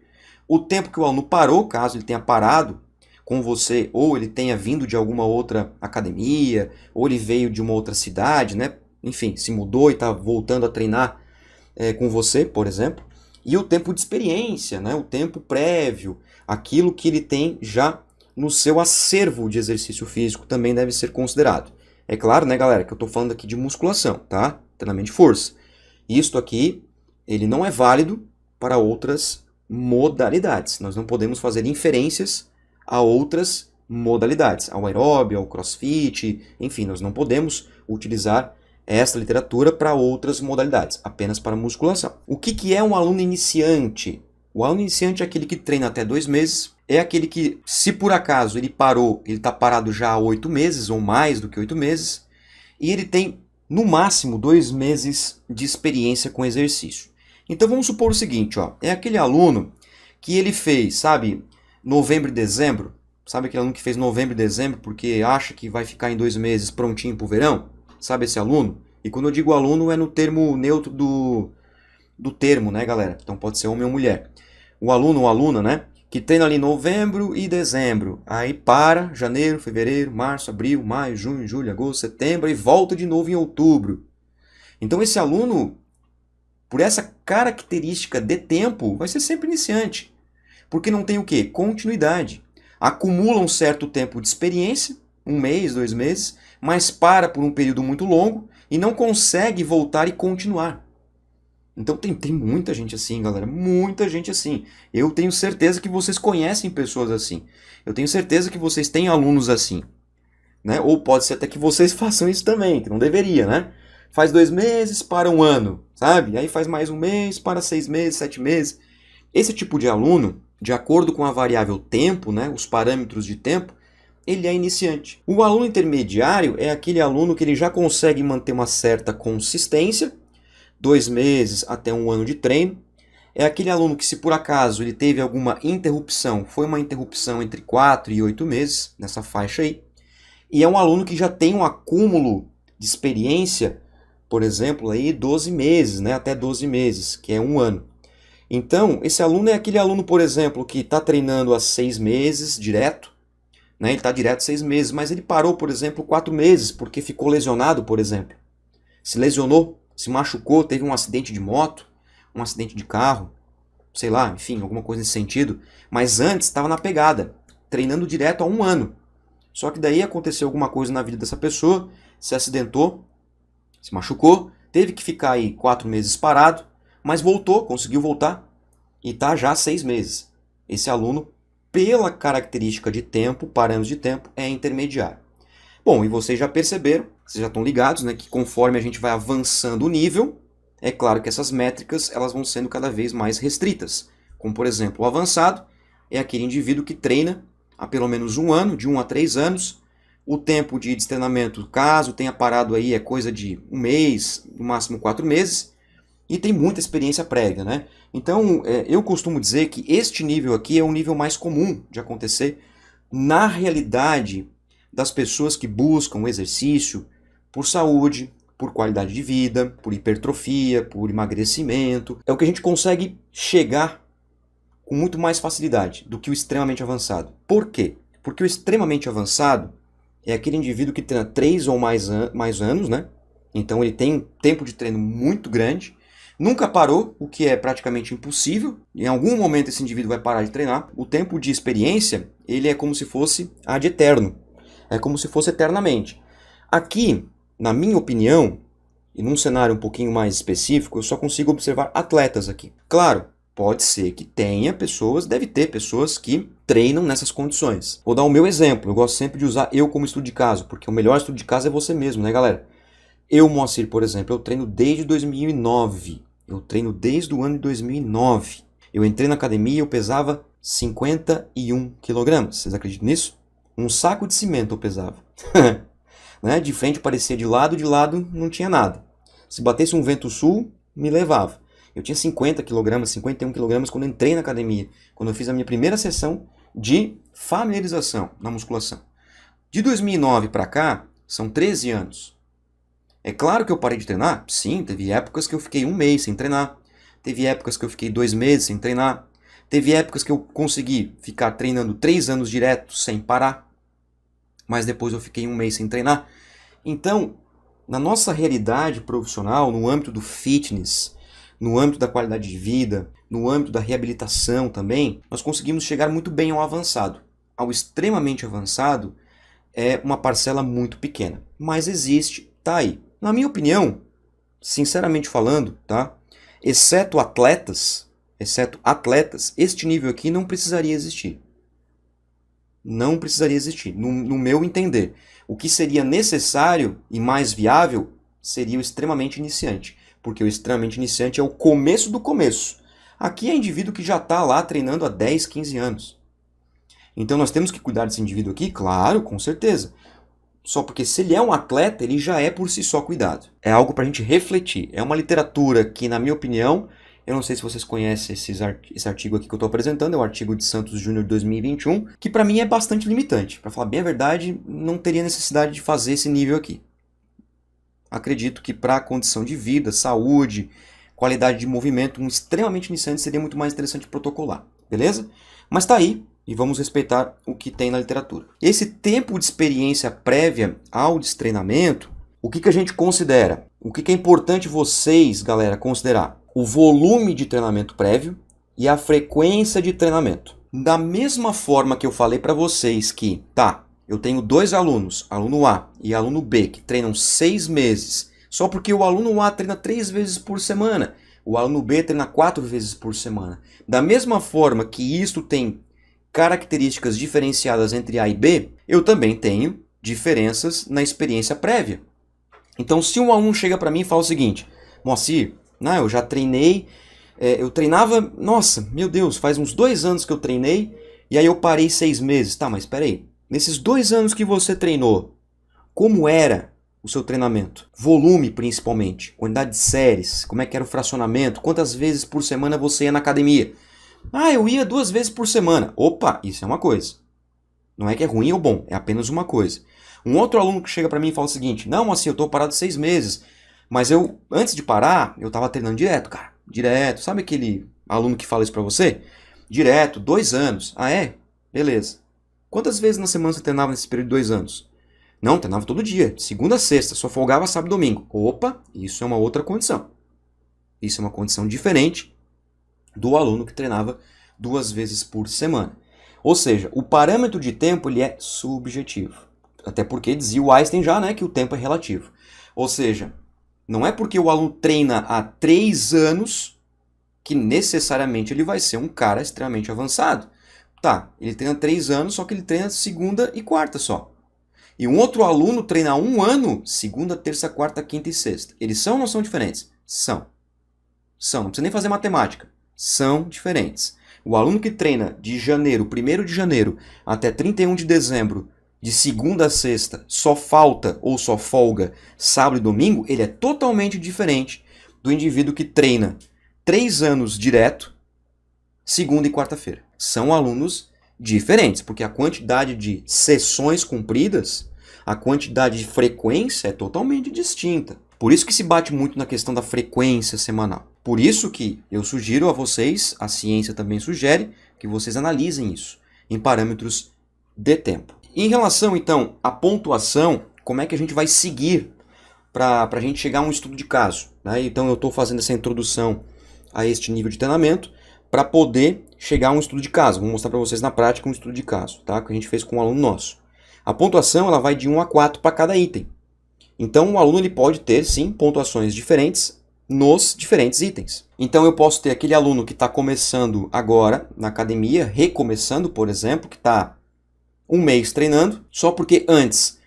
O tempo que o aluno parou, caso ele tenha parado com você, ou ele tenha vindo de alguma outra academia, ou ele veio de uma outra cidade, Enfim, se mudou e está voltando a treinar com você, por exemplo. E o tempo de experiência, o tempo prévio, aquilo que ele tem já no seu acervo de exercício físico também deve ser considerado. É claro, galera, que eu estou falando aqui de musculação, tá? Treinamento de força. Isto aqui, ele não é válido para outras modalidades. Nós não podemos fazer inferências a outras modalidades, ao aeróbio, ao crossfit, enfim, nós não podemos utilizar esta literatura para outras modalidades, apenas para musculação. O que é um aluno iniciante? O aluno iniciante é aquele que treina até 2 meses, é aquele que, se por acaso ele parou, ele está parado já há 8 meses ou mais do que 8 meses, e ele tem no máximo 2 meses de experiência com exercício. Então vamos supor o seguinte, ó, é aquele aluno que ele fez, sabe, novembro e dezembro, sabe aquele aluno que fez novembro e dezembro porque acha que vai ficar em 2 meses prontinho para o verão? Sabe esse aluno? E quando eu digo aluno é no termo neutro do termo, né, galera? Então pode ser homem ou mulher. O aluno ou aluna, né, que treina ali novembro e dezembro, aí para janeiro, fevereiro, março, abril, maio, junho, julho, agosto, setembro e volta de novo em outubro. Então esse aluno, por essa característica de tempo, vai ser sempre iniciante. Porque não tem o quê? Continuidade. Acumula um certo tempo de experiência, 1 mês, 2 meses, mas para por um período muito longo e não consegue voltar e continuar. Então tem muita gente assim, galera, muita gente assim. Eu tenho certeza que vocês conhecem pessoas assim. Eu tenho certeza que vocês têm alunos assim. Né? Ou pode ser até que vocês façam isso também, que não deveria, né? Faz 2 meses para um ano, sabe? Aí faz mais 1 mês para 6 meses, 7 meses. Esse tipo de aluno, de acordo com a variável tempo, né, os parâmetros de tempo, ele é iniciante. O aluno intermediário é aquele aluno que ele já consegue manter uma certa consistência, 2 meses até um ano de treino. É aquele aluno que, se por acaso ele teve alguma interrupção, foi uma interrupção entre 4 e 8 meses, nessa faixa aí. E é um aluno que já tem um acúmulo de experiência, por exemplo, aí 12 meses, né, até 12 meses, que é um ano. Então, esse aluno é aquele aluno, por exemplo, que está treinando há 6 meses direto, né, ele está direto 6 meses, mas ele parou, por exemplo, 4 meses, porque ficou lesionado, por exemplo. Se lesionou, se machucou, teve um acidente de moto, um acidente de carro, sei lá, enfim, alguma coisa nesse sentido. Mas antes estava na pegada, treinando direto há um ano. Só que daí aconteceu alguma coisa na vida dessa pessoa, se acidentou, se machucou, teve que ficar aí 4 meses parado, mas voltou, conseguiu voltar e está já há 6 meses. Esse aluno, pela característica de tempo, parâmetros de tempo, é intermediário. Bom, e vocês já perceberam, vocês já estão ligados, né, que conforme a gente vai avançando o nível, é claro que essas métricas elas vão sendo cada vez mais restritas. Como, por exemplo, o avançado é aquele indivíduo que treina há pelo menos um ano, de 1 a 3 anos. O tempo de treinamento, caso tenha parado aí, é coisa de 1 mês, no máximo 4 meses. E tem muita experiência prévia, né? Então, eu costumo dizer que este nível aqui é o nível mais comum de acontecer na realidade das pessoas que buscam o exercício por saúde, por qualidade de vida, por hipertrofia, por emagrecimento. É o que a gente consegue chegar com muito mais facilidade do que o extremamente avançado. Por quê? Porque o extremamente avançado é aquele indivíduo que treina 3 ou mais anos, né? Então ele tem um tempo de treino muito grande, nunca parou, o que é praticamente impossível. Em algum momento esse indivíduo vai parar de treinar. O tempo de experiência, ele é como se fosse ad eterno. É como se fosse eternamente. Aqui, na minha opinião, e num cenário um pouquinho mais específico, eu só consigo observar atletas aqui. Claro, pode ser que tenha pessoas, deve ter pessoas que treinam nessas condições. Vou dar o meu exemplo, eu gosto sempre de usar eu como estudo de caso, porque o melhor estudo de caso é você mesmo, né, galera? Eu, Moacir, por exemplo, eu treino desde 2009. Eu treino desde o ano de 2009. Eu entrei na academia e eu pesava 51 quilogramas. Vocês acreditam nisso? Um saco de cimento eu pesava. Né? De frente parecia de lado não tinha nada. Se batesse um vento sul, me levava. Eu tinha 50 quilogramas, 51 quilogramas quando entrei na academia. Quando eu fiz a minha primeira sessão de familiarização na musculação. De 2009 para cá, são 13 anos. É claro que eu parei de treinar? Sim, teve épocas que eu fiquei 1 mês sem treinar. Teve épocas que eu fiquei 2 meses sem treinar. Teve épocas que eu consegui ficar treinando 3 anos direto sem parar. Mas depois eu fiquei 1 mês sem treinar. Então, na nossa realidade profissional, no âmbito do fitness, no âmbito da qualidade de vida, no âmbito da reabilitação também, nós conseguimos chegar muito bem ao avançado. Ao extremamente avançado é uma parcela muito pequena. Mas existe, tá aí. Na minha opinião, sinceramente falando, tá? Exceto atletas, este nível aqui não precisaria existir. Não precisaria existir, no meu entender. O que seria necessário e mais viável seria o extremamente iniciante. Porque o extremamente iniciante é o começo do começo. Aqui é indivíduo que já está lá treinando há 10, 15 anos. Então nós temos que cuidar desse indivíduo aqui? Claro, com certeza. Só porque se ele é um atleta, ele já é por si só cuidado. É algo para a gente refletir. É uma literatura que, na minha opinião, Eu não sei se vocês conhecem esse artigo aqui que eu estou apresentando, é o artigo de Santos Júnior 2021, que para mim é bastante limitante. Para falar bem a verdade, não teria necessidade de fazer esse nível aqui. Acredito que para a condição de vida, saúde, qualidade de movimento, um extremamente iniciante seria muito mais interessante protocolar, beleza? Mas tá aí, e vamos respeitar o que tem na literatura. Esse tempo de experiência prévia ao destreinamento, o que a gente considera? O que é importante vocês, galera, considerar? O volume de treinamento prévio e a frequência de treinamento. Da mesma forma que eu falei para vocês que, eu tenho 2 alunos, aluno A e aluno B, que treinam 6 meses, só porque o aluno A treina 3 vezes por semana, o aluno B treina 4 vezes por semana. Da mesma forma que isto tem características diferenciadas entre A e B, eu também tenho diferenças na experiência prévia. Então, se um aluno chega para mim e fala o seguinte: Moacir, eu já treinei, eu treinava, nossa, meu Deus, faz uns 2 anos que eu treinei, e aí eu parei 6 meses. Tá, mas espera aí. Nesses 2 anos que você treinou, como era o seu treinamento? Volume, principalmente. Quantidade de séries. Como é que era o fracionamento? Quantas vezes por semana você ia na academia? Eu ia 2 vezes por semana. Opa, isso é uma coisa. Não é que é ruim ou bom, é apenas uma coisa. Um outro aluno que chega para mim e fala o seguinte: não, assim, eu estou parado 6 meses, mas antes de parar, eu estava treinando direto, cara. Direto. Sabe aquele aluno que fala isso para você? Direto, 2 anos. Ah, é? Beleza. Quantas vezes na semana você treinava nesse período de 2 anos? Não, treinava todo dia, de segunda a sexta, só folgava sábado e domingo. Opa, isso é uma outra condição. Isso é uma condição diferente do aluno que treinava 2 vezes por semana. Ou seja, o parâmetro de tempo ele é subjetivo. Até porque dizia o Einstein já, que o tempo é relativo. Ou seja, não é porque o aluno treina há 3 anos que necessariamente ele vai ser um cara extremamente avançado. Ele treina 3 anos, só que ele treina segunda e quarta só. E um outro aluno treina 1 ano, segunda, terça, quarta, quinta e sexta. Eles são ou não são diferentes? São. Não precisa nem fazer matemática. São diferentes. O aluno que treina de janeiro, 1º de janeiro, até 31 de dezembro, de segunda a sexta, só falta ou só folga sábado e domingo, ele é totalmente diferente do indivíduo que treina 3 anos direto, segunda e quarta-feira. São alunos diferentes, porque a quantidade de sessões cumpridas, a quantidade de frequência é totalmente distinta. Por isso que se bate muito na questão da frequência semanal. Por isso que eu sugiro a vocês, a ciência também sugere, que vocês analisem isso em parâmetros de tempo. Em relação, então, à pontuação, como é que a gente vai seguir para a gente chegar a um estudo de caso? Então eu estou fazendo essa introdução a este nível de treinamento para poder chegar a um estudo de caso. Vou mostrar para vocês na prática um estudo de caso, que a gente fez com um aluno nosso. A pontuação ela vai de 1 a 4 para cada item. Então o aluno ele pode ter, sim, pontuações diferentes nos diferentes itens. Então eu posso ter aquele aluno que está começando agora na academia, recomeçando, por exemplo, que está 1 mês treinando, só porque antes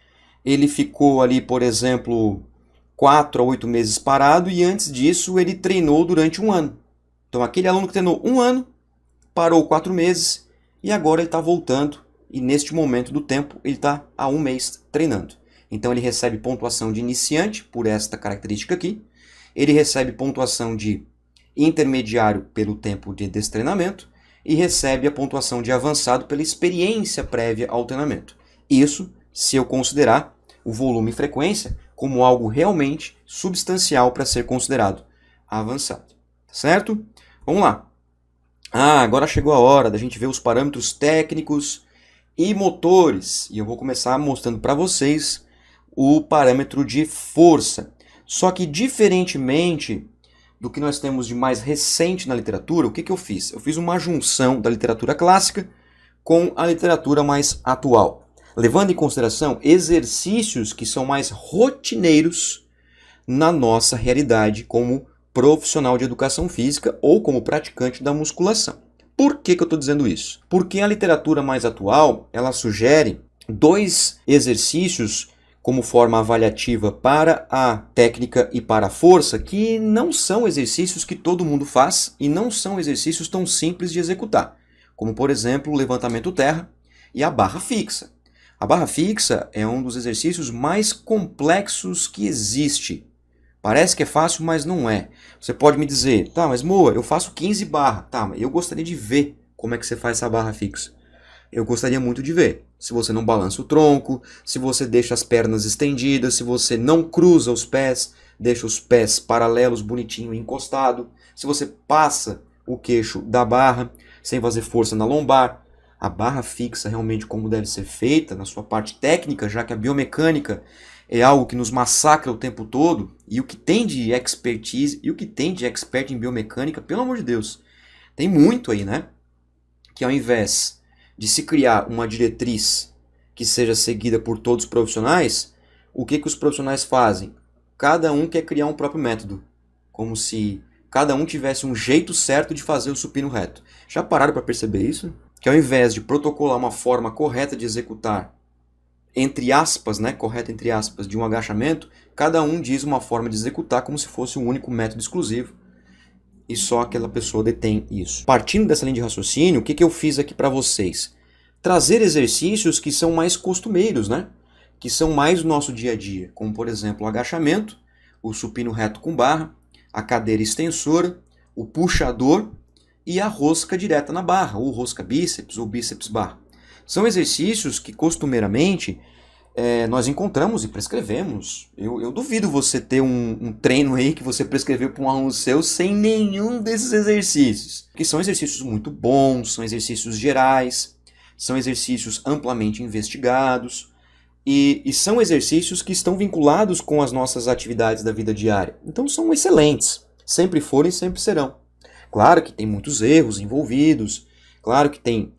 ele ficou ali, por exemplo, 4 a 8 meses parado e antes disso ele treinou durante 1 ano. Então aquele aluno que treinou 1 ano, parou 4 meses e agora ele está voltando e neste momento do tempo ele está há 1 mês treinando. Então ele recebe pontuação de iniciante por esta característica aqui, ele recebe pontuação de intermediário pelo tempo de destreinamento e recebe a pontuação de avançado pela experiência prévia ao treinamento. Isso se eu considerar o volume e frequência como algo realmente substancial para ser considerado avançado. Certo? Vamos lá. Agora chegou a hora da gente ver os parâmetros técnicos e motores. E eu vou começar mostrando para vocês o parâmetro de força. Só que diferentemente do que nós temos de mais recente na literatura, o que eu fiz? Eu fiz uma junção da literatura clássica com a literatura mais atual, levando em consideração exercícios que são mais rotineiros na nossa realidade como profissional de educação física ou como praticante da musculação. Por que eu estou dizendo isso? Porque a literatura mais atual, ela sugere 2 exercícios como forma avaliativa para a técnica e para a força, que não são exercícios que todo mundo faz e não são exercícios tão simples de executar, como por exemplo o levantamento terra e a barra fixa. A barra fixa é um dos exercícios mais complexos que existe. Parece que é fácil, mas não é. Você pode me dizer, tá, mas Moa, eu faço 15 barras. Tá, mas eu gostaria de ver como é que você faz essa barra fixa. Eu gostaria muito de ver. Se você não balança o tronco, se você deixa as pernas estendidas, se você não cruza os pés, deixa os pés paralelos, bonitinho, encostado, se você passa o queixo da barra, sem fazer força na lombar. A barra fixa realmente como deve ser feita, na sua parte técnica, já que a biomecânica é algo que nos massacra o tempo todo, e o que tem de expertise, e o que tem de expert em biomecânica, pelo amor de Deus, tem muito aí, né? Que ao invés de se criar uma diretriz que seja seguida por todos os profissionais, o que os profissionais fazem? Cada um quer criar um próprio método, como se cada um tivesse um jeito certo de fazer o supino reto. Já pararam para perceber isso? Que ao invés de protocolar uma forma correta de executar, entre aspas, né, correta entre aspas, de um agachamento, cada um diz uma forma de executar como se fosse um único método exclusivo e só aquela pessoa detém isso. Partindo dessa linha de raciocínio, o que eu fiz aqui para vocês? Trazer exercícios que são mais costumeiros, né? Que são mais do nosso dia a dia, como por exemplo o agachamento, o supino reto com barra, a cadeira extensora, o puxador e a rosca direta na barra, ou rosca bíceps ou bíceps barra. São exercícios que costumeiramente nós encontramos e prescrevemos. Eu duvido você ter um treino aí que você prescreveu para um aluno seu sem nenhum desses exercícios. Que são exercícios muito bons, são exercícios gerais, são exercícios amplamente investigados e são exercícios que estão vinculados com as nossas atividades da vida diária. Então são excelentes, sempre foram e sempre serão. Claro que tem muitos erros envolvidos, claro que tem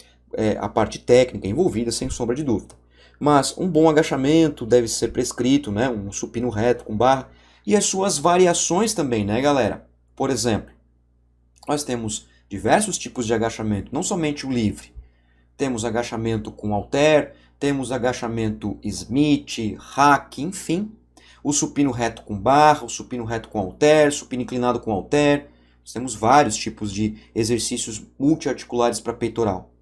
a parte técnica envolvida, sem sombra de dúvida. Mas um bom agachamento deve ser prescrito, né? Um supino reto com barra, e as suas variações também, né, galera? Por exemplo, nós temos diversos tipos de agachamento, não somente o livre. Temos agachamento com halter, temos agachamento Smith, hack, enfim. O supino reto com barra, o supino reto com halter, supino inclinado com halter. Nós temos vários tipos de exercícios multiarticulares para peitoral.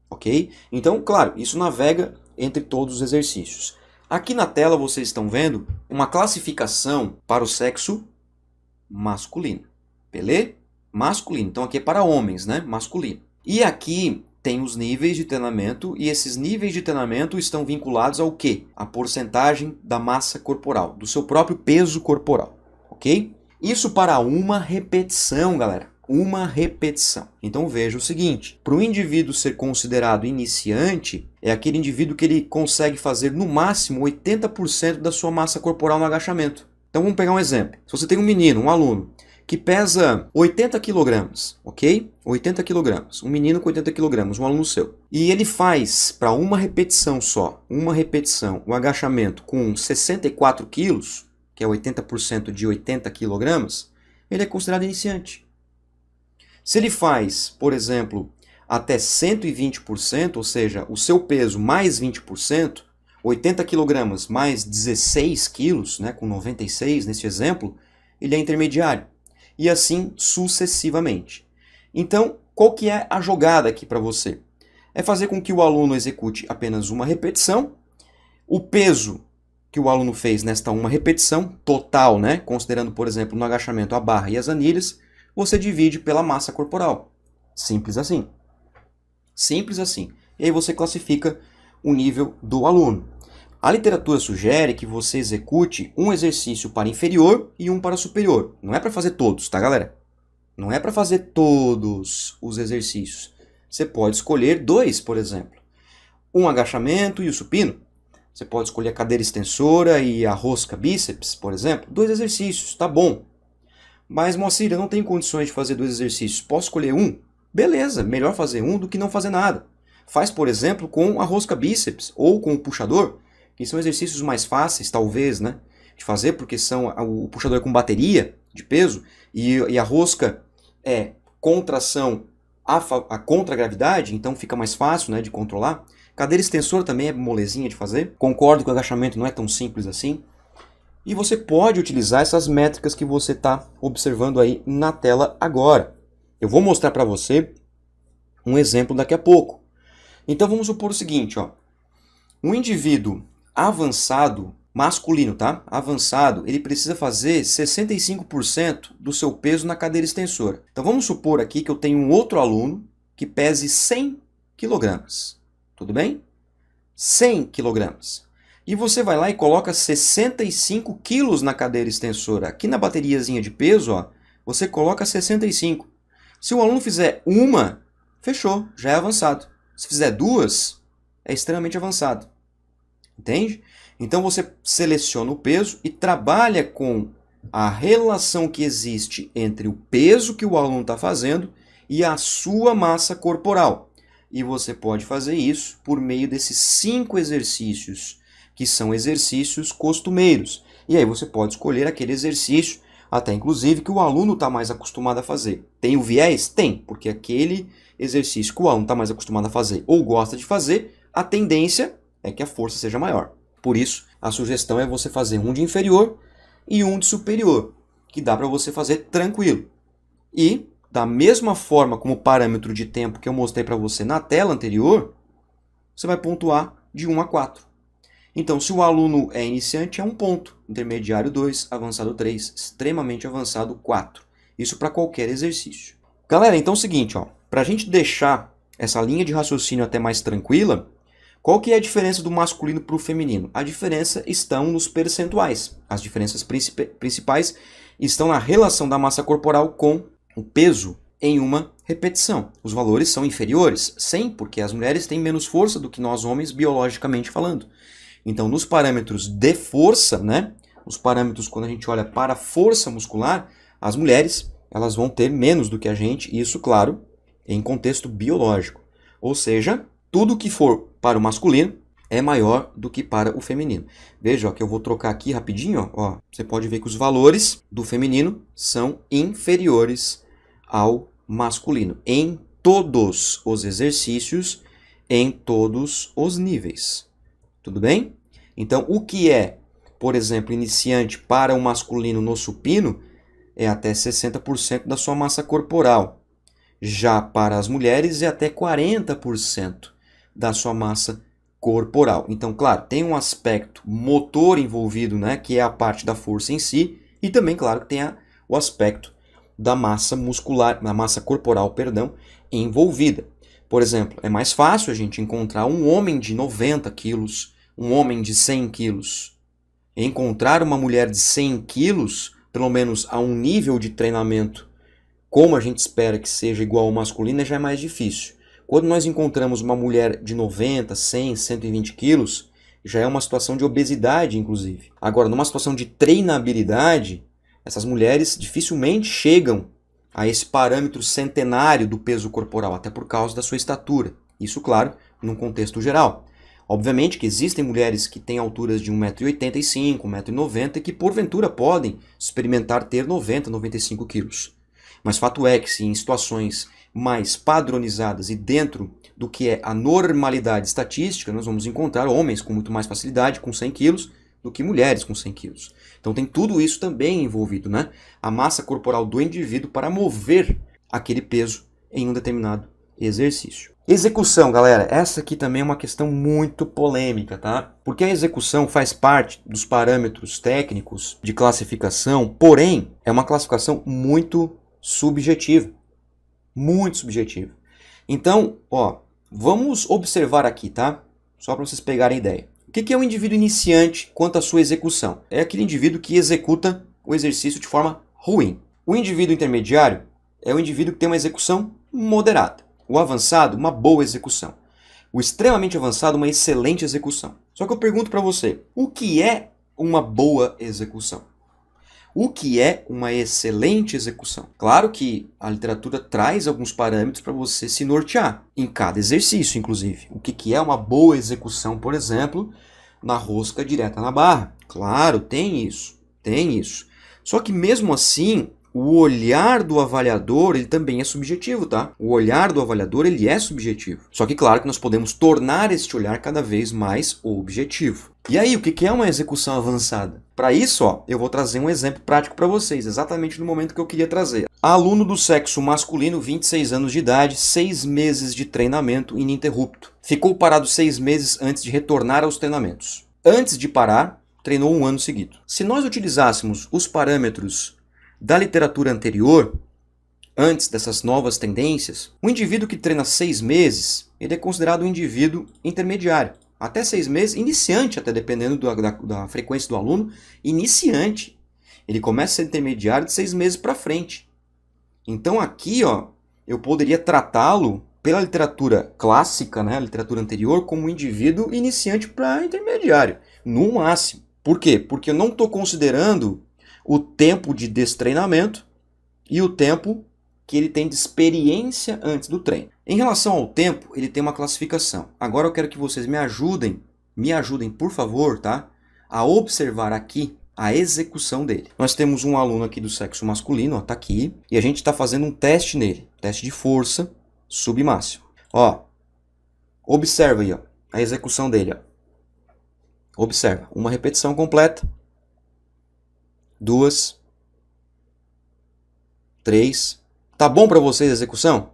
Ok? Então, claro, isso navega entre todos os exercícios. Aqui na tela vocês estão vendo uma classificação para o sexo masculino. Beleza? Masculino. Então aqui é para homens, né? Masculino. E aqui tem os níveis de treinamento, e esses níveis de treinamento estão vinculados ao quê? A porcentagem da massa corporal, do seu próprio peso corporal. Ok? Isso para uma repetição, galera. Uma repetição. Então veja o seguinte, para o indivíduo ser considerado iniciante, é aquele indivíduo que ele consegue fazer no máximo 80% da sua massa corporal no agachamento. Então vamos pegar um exemplo. Se você tem um menino, um aluno, que pesa 80 kg, ok? 80 kg, um menino com 80 kg, um aluno seu. E ele faz para uma repetição só, o agachamento com 64 kg, que é 80% de 80 kg, ele é considerado iniciante. Se ele faz, por exemplo, até 120%, ou seja, o seu peso mais 20%, 80 kg mais 16 kg, né, com 96 nesse exemplo, ele é intermediário. E assim sucessivamente. Então, qual que é a jogada aqui para você? É fazer com que o aluno execute apenas uma repetição, o peso que o aluno fez nesta uma repetição, total, né, considerando, por exemplo, no agachamento a barra e as anilhas, você divide pela massa corporal. Simples assim. Simples assim. E aí você classifica o nível do aluno. A literatura sugere que você execute um exercício para inferior e um para superior. Não é para fazer todos, tá, galera? Não é para fazer todos os exercícios. Você pode escolher 2, por exemplo. Um agachamento e o supino. Você pode escolher a cadeira extensora e a rosca bíceps, por exemplo. 2 exercícios, tá bom. Mas, Moacir, eu não tenho condições de fazer 2 exercícios. Posso escolher um? Beleza, melhor fazer um do que não fazer nada. Faz, por exemplo, com a rosca bíceps ou com o puxador, que são exercícios mais fáceis, talvez, né, de fazer, porque o puxador é com bateria de peso e a rosca é contração a contragravidade, então fica mais fácil, né, de controlar. Cadeira extensora também é molezinha de fazer. Concordo que o agachamento não é tão simples assim. E você pode utilizar essas métricas que você está observando aí na tela agora. Eu vou mostrar para você um exemplo daqui a pouco. Então vamos supor o seguinte, ó. Um indivíduo avançado masculino, tá? Avançado, ele precisa fazer 65% do seu peso na cadeira extensora. Então vamos supor aqui que eu tenho um outro aluno que pese 100 kg. Tudo bem? 100 kg. E você vai lá e coloca 65 kg na cadeira extensora. Aqui na bateriazinha de peso, ó, você coloca 65. Se o aluno fizer uma, fechou, já é avançado. Se fizer duas, é extremamente avançado. Entende? Então você seleciona o peso e trabalha com a relação que existe entre o peso que o aluno está fazendo e a sua massa corporal. E você pode fazer isso por meio desses 5 exercícios, que são exercícios costumeiros. E aí você pode escolher aquele exercício, até inclusive, que o aluno está mais acostumado a fazer. Tem o viés? Tem, porque aquele exercício que o aluno está mais acostumado a fazer ou gosta de fazer, a tendência é que a força seja maior. Por isso, a sugestão é você fazer um de inferior e um de superior, que dá para você fazer tranquilo. E, da mesma forma como o parâmetro de tempo que eu mostrei para você na tela anterior, você vai pontuar de 1 a 4. Então, se o aluno é iniciante, é 1 ponto. Intermediário, 2. Avançado, 3. Extremamente avançado, 4. Isso para qualquer exercício. Galera, então é o seguinte, para a gente deixar essa linha de raciocínio até mais tranquila, qual que é a diferença do masculino para o feminino? A diferença estão nos percentuais. As diferenças principais estão na relação da massa corporal com o peso em uma repetição. Os valores são inferiores? Sim, porque as mulheres têm menos força do que nós homens, biologicamente falando. Então, nos parâmetros de força, né? Os parâmetros quando a gente olha para a força muscular, as mulheres elas vão ter menos do que a gente, isso, claro, em contexto biológico. Ou seja, tudo que for para o masculino é maior do que para o feminino. Veja que eu vou trocar aqui rapidinho. Ó. Você pode ver que os valores do feminino são inferiores ao masculino. Em todos os exercícios, em todos os níveis. Tudo bem? Então, o que é, por exemplo, iniciante para o masculino no supino é até 60% da sua massa corporal. Já para as mulheres é até 40% da sua massa corporal. Então, claro, tem um aspecto motor envolvido, né, que é a parte da força em si, e também, claro, que tem o aspecto da massa muscular, da massa corporal, perdão, envolvida. Por exemplo, é mais fácil a gente encontrar um homem de 90 quilos, um homem de 100 quilos. Encontrar uma mulher de 100 quilos, pelo menos a um nível de treinamento como a gente espera que seja igual ao masculino, já é mais difícil. Quando nós encontramos uma mulher de 90, 100, 120 quilos, já é uma situação de obesidade, inclusive. Agora, numa situação de treinabilidade, essas mulheres dificilmente chegam a esse parâmetro centenário do peso corporal, até por causa da sua estatura. Isso, claro, num contexto geral. Obviamente que existem mulheres que têm alturas de 1,85 m, 1,90 m e que porventura podem experimentar ter 90, 95 quilos. Mas fato é que se em situações mais padronizadas e dentro do que é a normalidade estatística, nós vamos encontrar homens com muito mais facilidade com 100 quilos do que mulheres com 100 quilos. Então tem tudo isso também envolvido, né? A massa corporal do indivíduo para mover aquele peso em um determinado exercício. Execução, galera, essa aqui também é uma questão muito polêmica, tá? Porque a execução faz parte dos parâmetros técnicos de classificação, porém é uma classificação muito subjetiva. Muito subjetiva. Então, vamos observar aqui, tá? Só para vocês pegarem ideia. O que é um indivíduo iniciante quanto à sua execução? É aquele indivíduo que executa o exercício de forma ruim. O indivíduo intermediário é o indivíduo que tem uma execução moderada. O avançado, uma boa execução. O extremamente avançado, uma excelente execução. Só que eu pergunto para você, o que é uma boa execução? O que é uma excelente execução? Claro que a literatura traz alguns parâmetros para você se nortear, em cada exercício, inclusive. O que é uma boa execução, por exemplo, na rosca direta na barra? Claro, tem isso, tem isso. Só que mesmo assim, o olhar do avaliador, ele também é subjetivo, tá? O olhar do avaliador, ele é subjetivo. Só que claro que nós podemos tornar este olhar cada vez mais objetivo. E aí, o que é uma execução avançada? Para isso, eu vou trazer um exemplo prático para vocês, exatamente no momento que eu queria trazer. Aluno do sexo masculino, 26 anos de idade, 6 meses de treinamento ininterrupto. Ficou parado 6 meses antes de retornar aos treinamentos. Antes de parar, treinou um ano seguido. Se nós utilizássemos os parâmetros da literatura anterior, antes dessas novas tendências, o indivíduo que treina 6 meses, ele é considerado um indivíduo intermediário. Até 6 meses, iniciante, até dependendo da frequência do aluno, iniciante. Ele começa a ser intermediário de 6 meses para frente. Então aqui, ó, eu poderia tratá-lo pela literatura clássica, né, a literatura anterior, como um indivíduo iniciante para intermediário, no máximo. Por quê? Porque eu não estou considerando o tempo de destreinamento e o tempo que ele tem de experiência antes do treino. Em relação ao tempo, ele tem uma classificação. Agora eu quero que vocês me ajudem, por favor, tá? A observar aqui a execução dele. Nós temos um aluno aqui do sexo masculino, ó, tá aqui, e a gente está fazendo um teste nele, teste de força submáximo. Ó, observa aí, ó, a execução dele, ó. Observa, uma repetição completa, 2, 3. Tá bom para vocês a execução?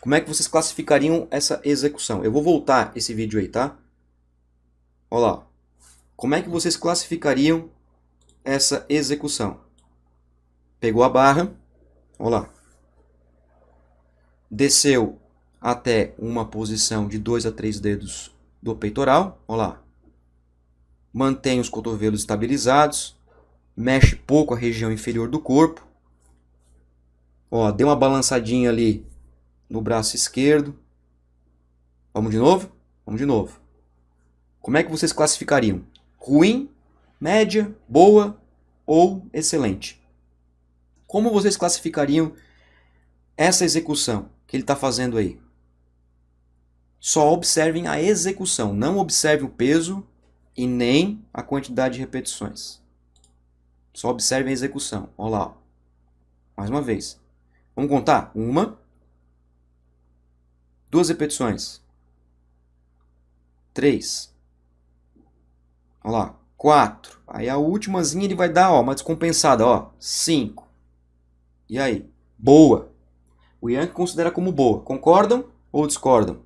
Como é que vocês classificariam essa execução? Eu vou voltar esse vídeo aí, tá? Olha lá. Como é que vocês classificariam essa execução? Pegou a barra, olha lá. Desceu até uma posição de 2 a 3 dedos do peitoral, olha lá. Mantém os cotovelos estabilizados, mexe pouco a região inferior do corpo. Ó, deu uma balançadinha ali no braço esquerdo. Vamos de novo? Vamos de novo. Como é que vocês classificariam? Ruim, média, boa ou excelente? Como vocês classificariam essa execução que ele está fazendo aí? Só observem a execução, não observe o peso e nem a quantidade de repetições. Só observem a execução. Olha lá. Mais uma vez. Vamos contar? 1, 2 repetições. 3. Olha lá. 4. Aí a ultimazinha ele vai dar, ó, uma descompensada, ó. 5. E aí? Boa. O Yankee considera como boa. Concordam ou discordam?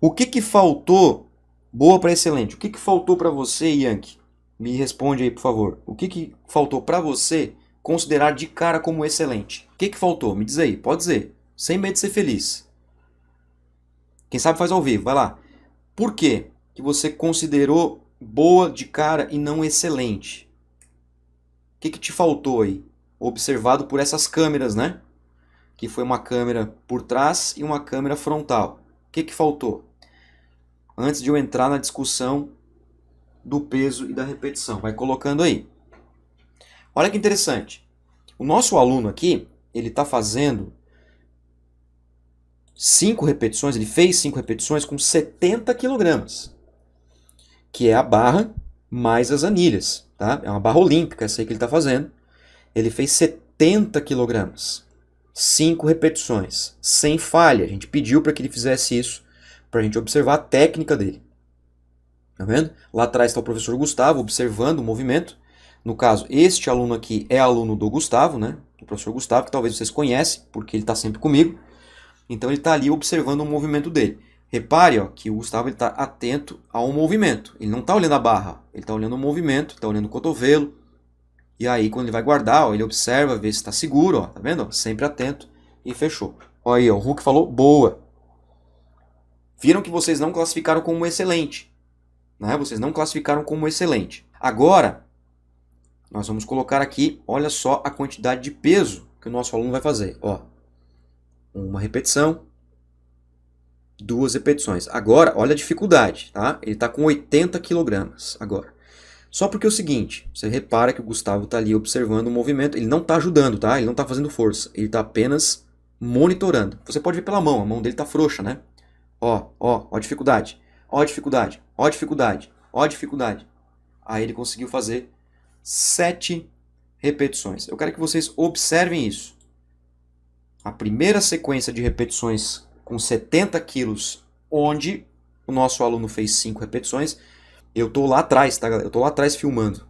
O que faltou? Boa para excelente. O que faltou para você, Yankee? Me responde aí, por favor. O que faltou para você considerar de cara como excelente? O que faltou? Me diz aí. Pode dizer. Sem medo de ser feliz. Quem sabe faz ao vivo. Vai lá. Por quê que você considerou boa de cara e não excelente? O que te faltou aí? Observado por essas câmeras, né? Que foi uma câmera por trás e uma câmera frontal. O que faltou? Antes de eu entrar na discussão do peso e da repetição. Vai colocando aí. Olha que interessante. O nosso aluno aqui, ele está fazendo 5 repetições, ele fez 5 repetições com 70 kg. Que é a barra mais as anilhas. Tá? É uma barra olímpica essa aí que ele está fazendo. Ele fez 70 kg. 5 repetições, sem falha. A gente pediu para que ele fizesse isso, para a gente observar a técnica dele. Tá vendo? Lá atrás está o professor Gustavo observando o movimento. No caso, este aluno aqui é aluno do Gustavo, né? O professor Gustavo, que talvez vocês conhecem, porque ele está sempre comigo. Então ele está ali observando o movimento dele. Repare, ó, que o Gustavo está atento ao movimento. Ele não está olhando a barra, ele está olhando o movimento, está olhando o cotovelo. E aí, quando ele vai guardar, ó, ele observa, vê se está seguro, ó, tá vendo? Ó, sempre atento e fechou. Olha aí, ó, o Hulk falou boa. Viram que vocês não classificaram como excelente. Né? Vocês não classificaram como excelente. Agora, nós vamos colocar aqui, olha só a quantidade de peso que o nosso aluno vai fazer. Ó, uma repetição, 2 repetições. Agora, olha a dificuldade, tá? Ele está com 80 kg agora. Só porque é o seguinte, você repara que o Gustavo está ali observando o movimento, ele não está ajudando, tá? Ele não está fazendo força, ele está apenas monitorando. Você pode ver pela mão, a mão dele está frouxa, né? Ó a dificuldade, ó a dificuldade, ó a dificuldade, ó a dificuldade. Aí ele conseguiu fazer 7 repetições. Eu quero que vocês observem isso. A primeira sequência de repetições com 70 quilos, onde o nosso aluno fez 5 repetições, eu tô lá atrás, tá, galera? Eu tô lá atrás filmando.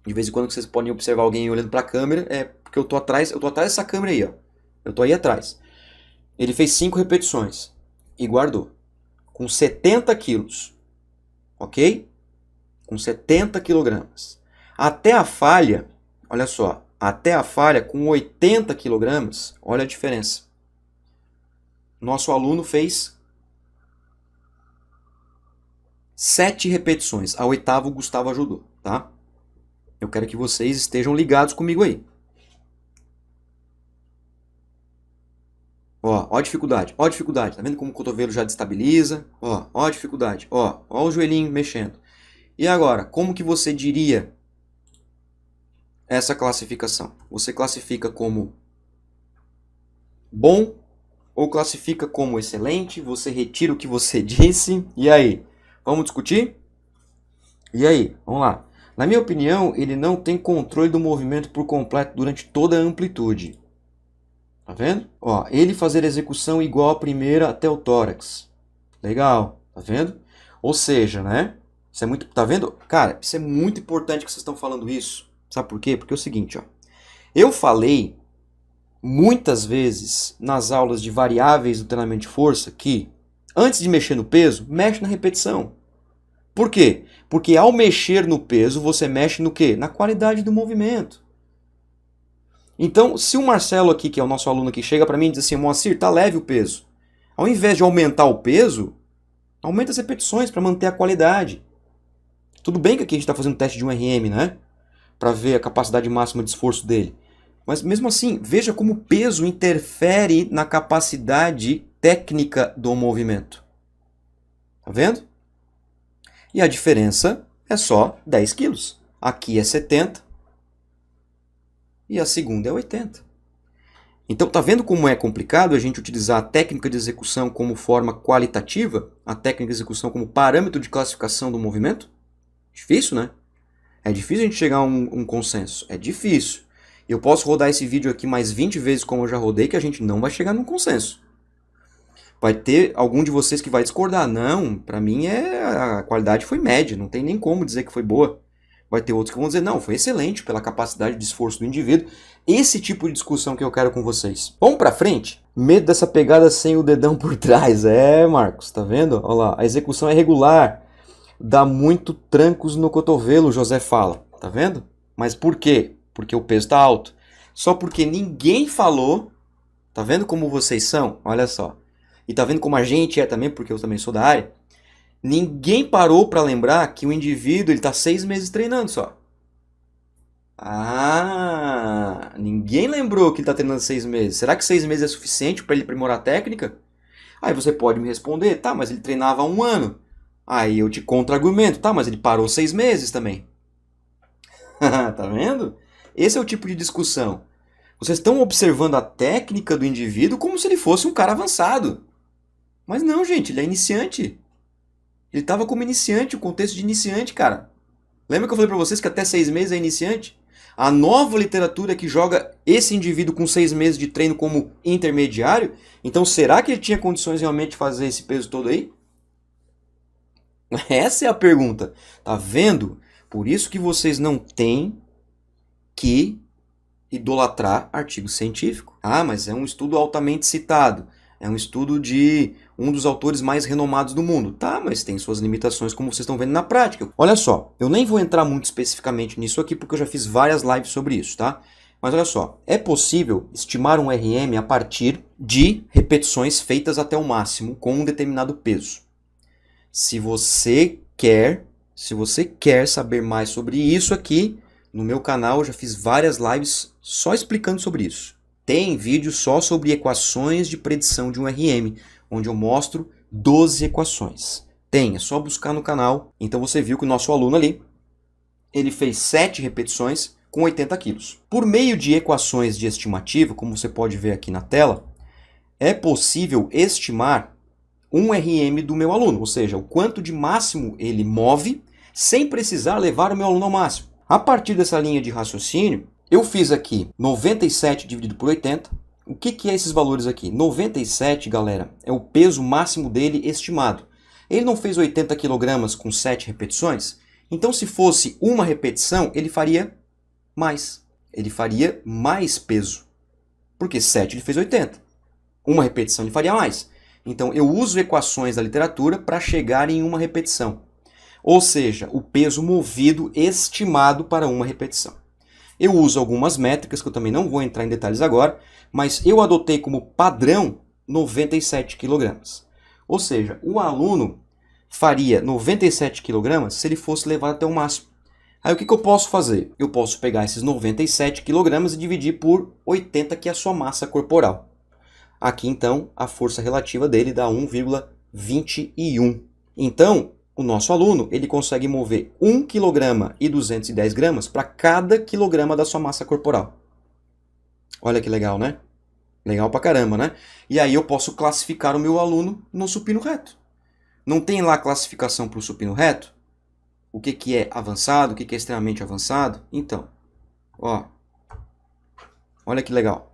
De vez em quando vocês podem observar alguém olhando para a câmera, é porque eu tô atrás dessa câmera aí, ó. Eu tô aí atrás. Ele fez 5 repetições e guardou. Com 70 quilos. Ok? com 70 kg. Até a falha, olha só, até a falha com 80 kg, olha a diferença. Nosso aluno fez 7 repetições. A oitava o Gustavo ajudou, tá? Eu quero que vocês estejam ligados comigo aí. Ó a dificuldade, ó a dificuldade. Tá vendo como o cotovelo já destabiliza? Ó a dificuldade, ó o joelhinho mexendo. E agora, como que você diria essa classificação? Você classifica como bom ou classifica como excelente? Você retira o que você disse? E aí? Vamos discutir? E aí? Vamos lá. Na minha opinião, ele não tem controle do movimento por completo durante toda a amplitude. Tá vendo? Ó, ele fazer execução igual a primeira até o tórax. Legal, tá vendo? Ou seja, né? Isso é muito, tá vendo? Cara, isso é muito importante que vocês estão falando isso. Sabe por quê? Porque é o seguinte, ó. Eu falei muitas vezes nas aulas de variáveis do treinamento de força que antes de mexer no peso, mexe na repetição. Por quê? Porque ao mexer no peso, você mexe no quê? Na qualidade do movimento. Então, se o Marcelo aqui, que é o nosso aluno aqui, chega para mim e diz assim, Moacir, tá leve o peso. Ao invés de aumentar o peso, aumenta as repetições para manter a qualidade. Tudo bem que aqui a gente está fazendo teste de um RM, né? Para ver a capacidade máxima de esforço dele. Mas mesmo assim, veja como o peso interfere na capacidade técnica do movimento. Tá vendo? E a diferença é só 10 quilos. Aqui é 70 e a segunda é 80. Então, tá vendo como é complicado a gente utilizar a técnica de execução como forma qualitativa, a técnica de execução como parâmetro de classificação do movimento? Difícil, né? É difícil a gente chegar a um consenso. É difícil. Eu posso rodar esse vídeo aqui mais 20 vezes como eu já rodei, que a gente não vai chegar num consenso. Vai ter algum de vocês que vai discordar. Não, para mim a qualidade foi média, não tem nem como dizer que foi boa. Vai ter outros que vão dizer, não, foi excelente pela capacidade de esforço do indivíduo. Esse tipo de discussão que eu quero com vocês. Vamos pra frente? Medo dessa pegada sem o dedão por trás. É, Marcos, tá vendo? Olha lá, a execução é regular. Dá muito trancos no cotovelo, José fala. Tá vendo? Mas por quê? Porque o peso tá alto. Só porque ninguém falou. Tá vendo como vocês são? Olha só. E tá vendo como a gente é também, porque eu também sou da área. Ninguém parou para lembrar que o indivíduo ele tá 6 meses treinando só. Ah, ninguém lembrou que ele está treinando 6 meses. Será que 6 meses é suficiente para ele aprimorar a técnica? Aí você pode me responder, tá, mas ele treinava há 1 ano. Aí eu te contra-argumento, tá, mas ele parou 6 meses também. Tá vendo? Esse é o tipo de discussão. Vocês estão observando a técnica do indivíduo como se ele fosse um cara avançado. Mas não, gente, ele é iniciante. Ele estava como iniciante, o contexto de iniciante, cara. Lembra que eu falei para vocês que até 6 meses é iniciante? A nova literatura que joga esse indivíduo com 6 meses de treino como intermediário, então será que ele tinha condições realmente de fazer esse peso todo aí? Essa é a pergunta. Tá vendo? Por isso que vocês não têm que idolatrar artigo científico. Ah, mas é um estudo altamente citado. É um estudo de um dos autores mais renomados do mundo. Tá, mas tem suas limitações, como vocês estão vendo na prática. Olha só, eu nem vou entrar muito especificamente nisso aqui, porque eu já fiz várias lives sobre isso, tá? Mas olha só, é possível estimar um RM a partir de repetições feitas até o máximo com um determinado peso. Se você quer saber mais sobre isso aqui, no meu canal eu já fiz várias lives só explicando sobre isso. Tem vídeo só sobre equações de predição de um RM, onde eu mostro 12 equações. Tem, é só buscar no canal. Então você viu que o nosso aluno ali, ele fez 7 repetições com 80 quilos. Por meio de equações de estimativa, como você pode ver aqui na tela, é possível estimar um RM do meu aluno, ou seja, o quanto de máximo ele move sem precisar levar o meu aluno ao máximo. A partir dessa linha de raciocínio, eu fiz aqui 97 dividido por 80. O que é esses valores aqui? 97, galera, é o peso máximo dele estimado. Ele não fez 80 kg com 7 repetições? Então, se fosse uma repetição, ele faria mais. Ele faria mais peso. Porque 7 ele fez 80. Uma repetição ele faria mais. Então, eu uso equações da literatura para chegar em uma repetição. ou seja, o peso movido estimado para uma repetição. Eu uso algumas métricas que eu também não vou entrar em detalhes agora, mas eu adotei como padrão 97 kg. Ou seja, o aluno faria 97 kg se ele fosse levado até o máximo. Aí o que eu posso fazer? Eu posso pegar esses 97 kg e dividir por 80, que é a sua massa corporal. Aqui então a força relativa dele dá 1,21. Então o nosso aluno ele consegue mover 1 kg e 210 gramas para cada quilograma da sua massa corporal. Olha que legal, né? Legal pra caramba, né? E aí eu posso classificar o meu aluno no supino reto. Não tem lá classificação para o supino reto? O que é avançado, o que é extremamente avançado? Então, ó, olha que legal.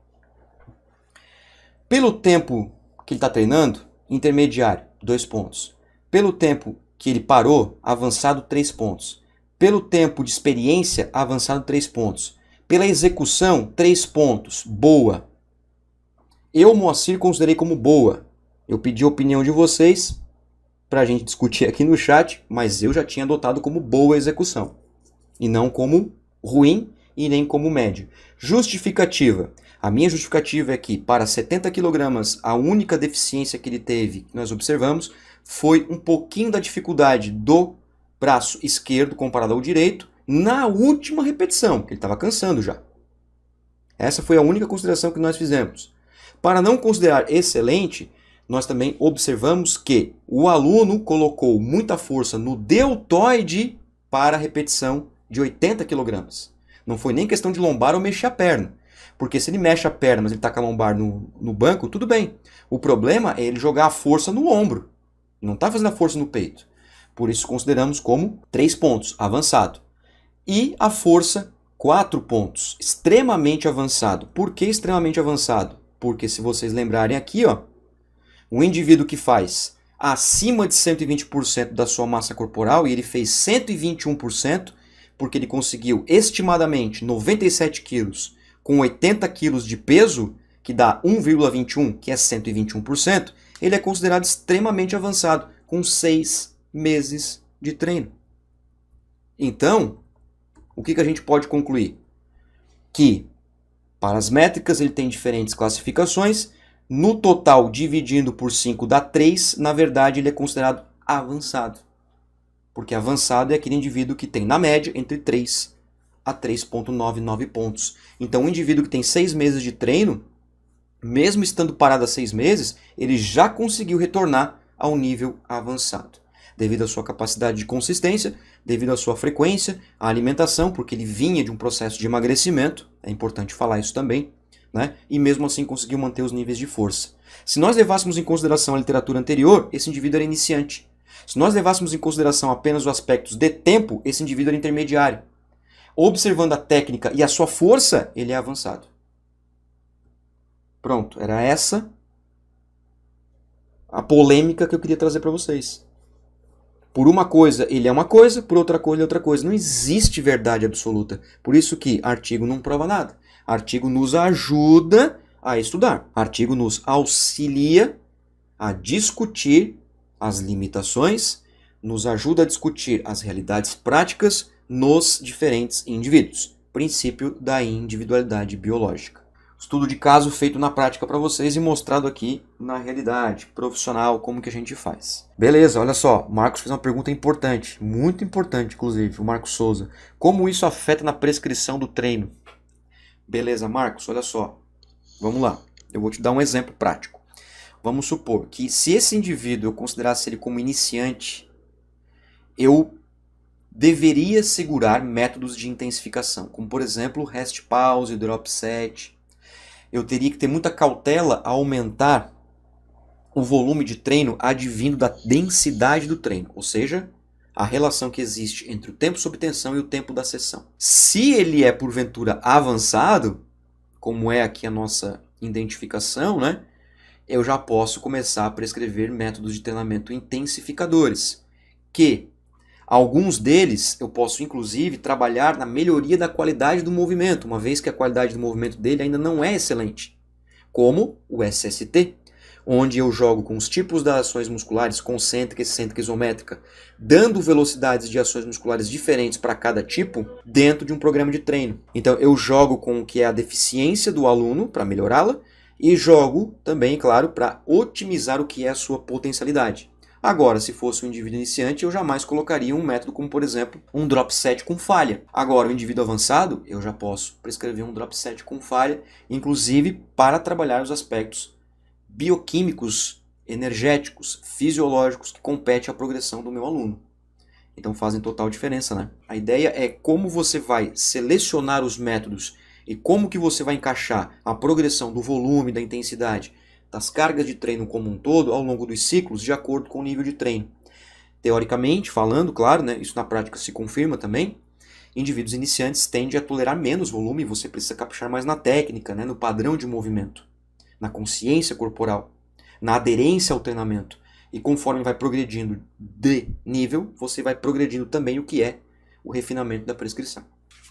Pelo tempo que ele está treinando, intermediário, 2 pontos. Pelo tempo que ele parou, avançado, 3 pontos. Pelo tempo de experiência, avançado, 3 pontos. Pela execução, 3 pontos. Boa. Eu, Moacir, considerei como boa. Eu pedi a opinião de vocês para a gente discutir aqui no chat, mas eu já tinha adotado como boa execução. E não como ruim e nem como médio. Justificativa. A minha justificativa é que, para 70 kg, a única deficiência que ele teve, que nós observamos, foi um pouquinho da dificuldade do braço esquerdo comparado ao direito na última repetição, que ele estava cansando já. Essa foi a única consideração que nós fizemos. Para não considerar excelente, nós também observamos que o aluno colocou muita força no deltoide para a repetição de 80 kg. Não foi nem questão de lombar ou mexer a perna. Porque se ele mexe a perna, mas ele está com a lombar no banco, tudo bem. O problema é ele jogar a força no ombro. Não está fazendo a força no peito. Por isso consideramos como 3 pontos, avançado. E a força, 4 pontos, extremamente avançado. Por que extremamente avançado? Porque se vocês lembrarem aqui, ó, um indivíduo que faz acima de 120% da sua massa corporal, e ele fez 121%, porque ele conseguiu estimadamente 97 quilos com 80 quilos de peso, que dá 1,21, que é 121%, ele é considerado extremamente avançado, com 6 meses de treino. Então, o que a gente pode concluir? Que, para as métricas, ele tem diferentes classificações. No total, dividindo por 5 dá 3. Na verdade, ele é considerado avançado. Porque avançado é aquele indivíduo que tem, na média, entre 3 a 3,99 pontos. Então, um indivíduo que tem 6 meses de treino, mesmo estando parado há 6 meses, ele já conseguiu retornar ao nível avançado. Devido à sua capacidade de consistência, devido à sua frequência, à alimentação, porque ele vinha de um processo de emagrecimento, é importante falar isso também, né? E mesmo assim conseguiu manter os níveis de força. Se nós levássemos em consideração a literatura anterior, esse indivíduo era iniciante. Se nós levássemos em consideração apenas os aspectos de tempo, esse indivíduo era intermediário. Observando a técnica e a sua força, ele é avançado. Pronto, era essa a polêmica que eu queria trazer para vocês. Por uma coisa, ele é uma coisa, por outra coisa, ele é outra coisa. Não existe verdade absoluta. Por isso que artigo não prova nada. Artigo nos ajuda a estudar. Artigo nos auxilia a discutir as limitações, nos ajuda a discutir as realidades práticas nos diferentes indivíduos. Princípio da individualidade biológica. Estudo de caso feito na prática para vocês e mostrado aqui na realidade profissional, como que a gente faz. Beleza, olha só, o Marcos fez uma pergunta importante, muito importante inclusive, o Marcos Souza. Como isso afeta na prescrição do treino? Beleza, Marcos, olha só, vamos lá, eu vou te dar um exemplo prático. Vamos supor que se esse indivíduo eu considerasse ele como iniciante, eu deveria segurar métodos de intensificação, como por exemplo rest pause, drop set. Eu teria que ter muita cautela a aumentar o volume de treino advindo da densidade do treino, ou seja, a relação que existe entre o tempo sob tensão e o tempo da sessão. Se ele é porventura avançado, como é aqui a nossa identificação, né, eu já posso começar a prescrever métodos de treinamento intensificadores, que alguns deles eu posso inclusive trabalhar na melhoria da qualidade do movimento, uma vez que a qualidade do movimento dele ainda não é excelente, como o SST. onde eu jogo com os tipos das ações musculares, concêntrica, excêntrica e isométrica, dando velocidades de ações musculares diferentes para cada tipo dentro de um programa de treino. Então eu jogo com o que é a deficiência do aluno para melhorá-la e jogo também, claro, para otimizar o que é a sua potencialidade. Agora, se fosse um indivíduo iniciante, eu jamais colocaria um método como, por exemplo, um drop set com falha. Agora, o indivíduo avançado, eu já posso prescrever um drop set com falha, inclusive para trabalhar os aspectos bioquímicos, energéticos, fisiológicos que competem à progressão do meu aluno. Então fazem total diferença, né? A ideia é como você vai selecionar os métodos e como que você vai encaixar a progressão do volume, da intensidade, das cargas de treino como um todo ao longo dos ciclos de acordo com o nível de treino. Teoricamente falando, claro, né, isso na prática se confirma também, indivíduos iniciantes tendem a tolerar menos volume e você precisa caprichar mais na técnica, né, no padrão de movimento, na consciência corporal, na aderência ao treinamento. E conforme vai progredindo de nível, você vai progredindo também o que é o refinamento da prescrição.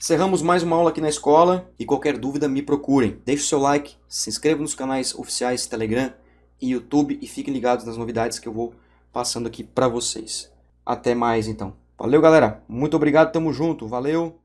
Encerramos mais uma aula aqui na escola e qualquer dúvida me procurem. Deixe o seu like, se inscreva nos canais oficiais Telegram e YouTube e fiquem ligados nas novidades que eu vou passando aqui para vocês. Até mais então. Valeu, galera. Muito obrigado, tamo junto. Valeu.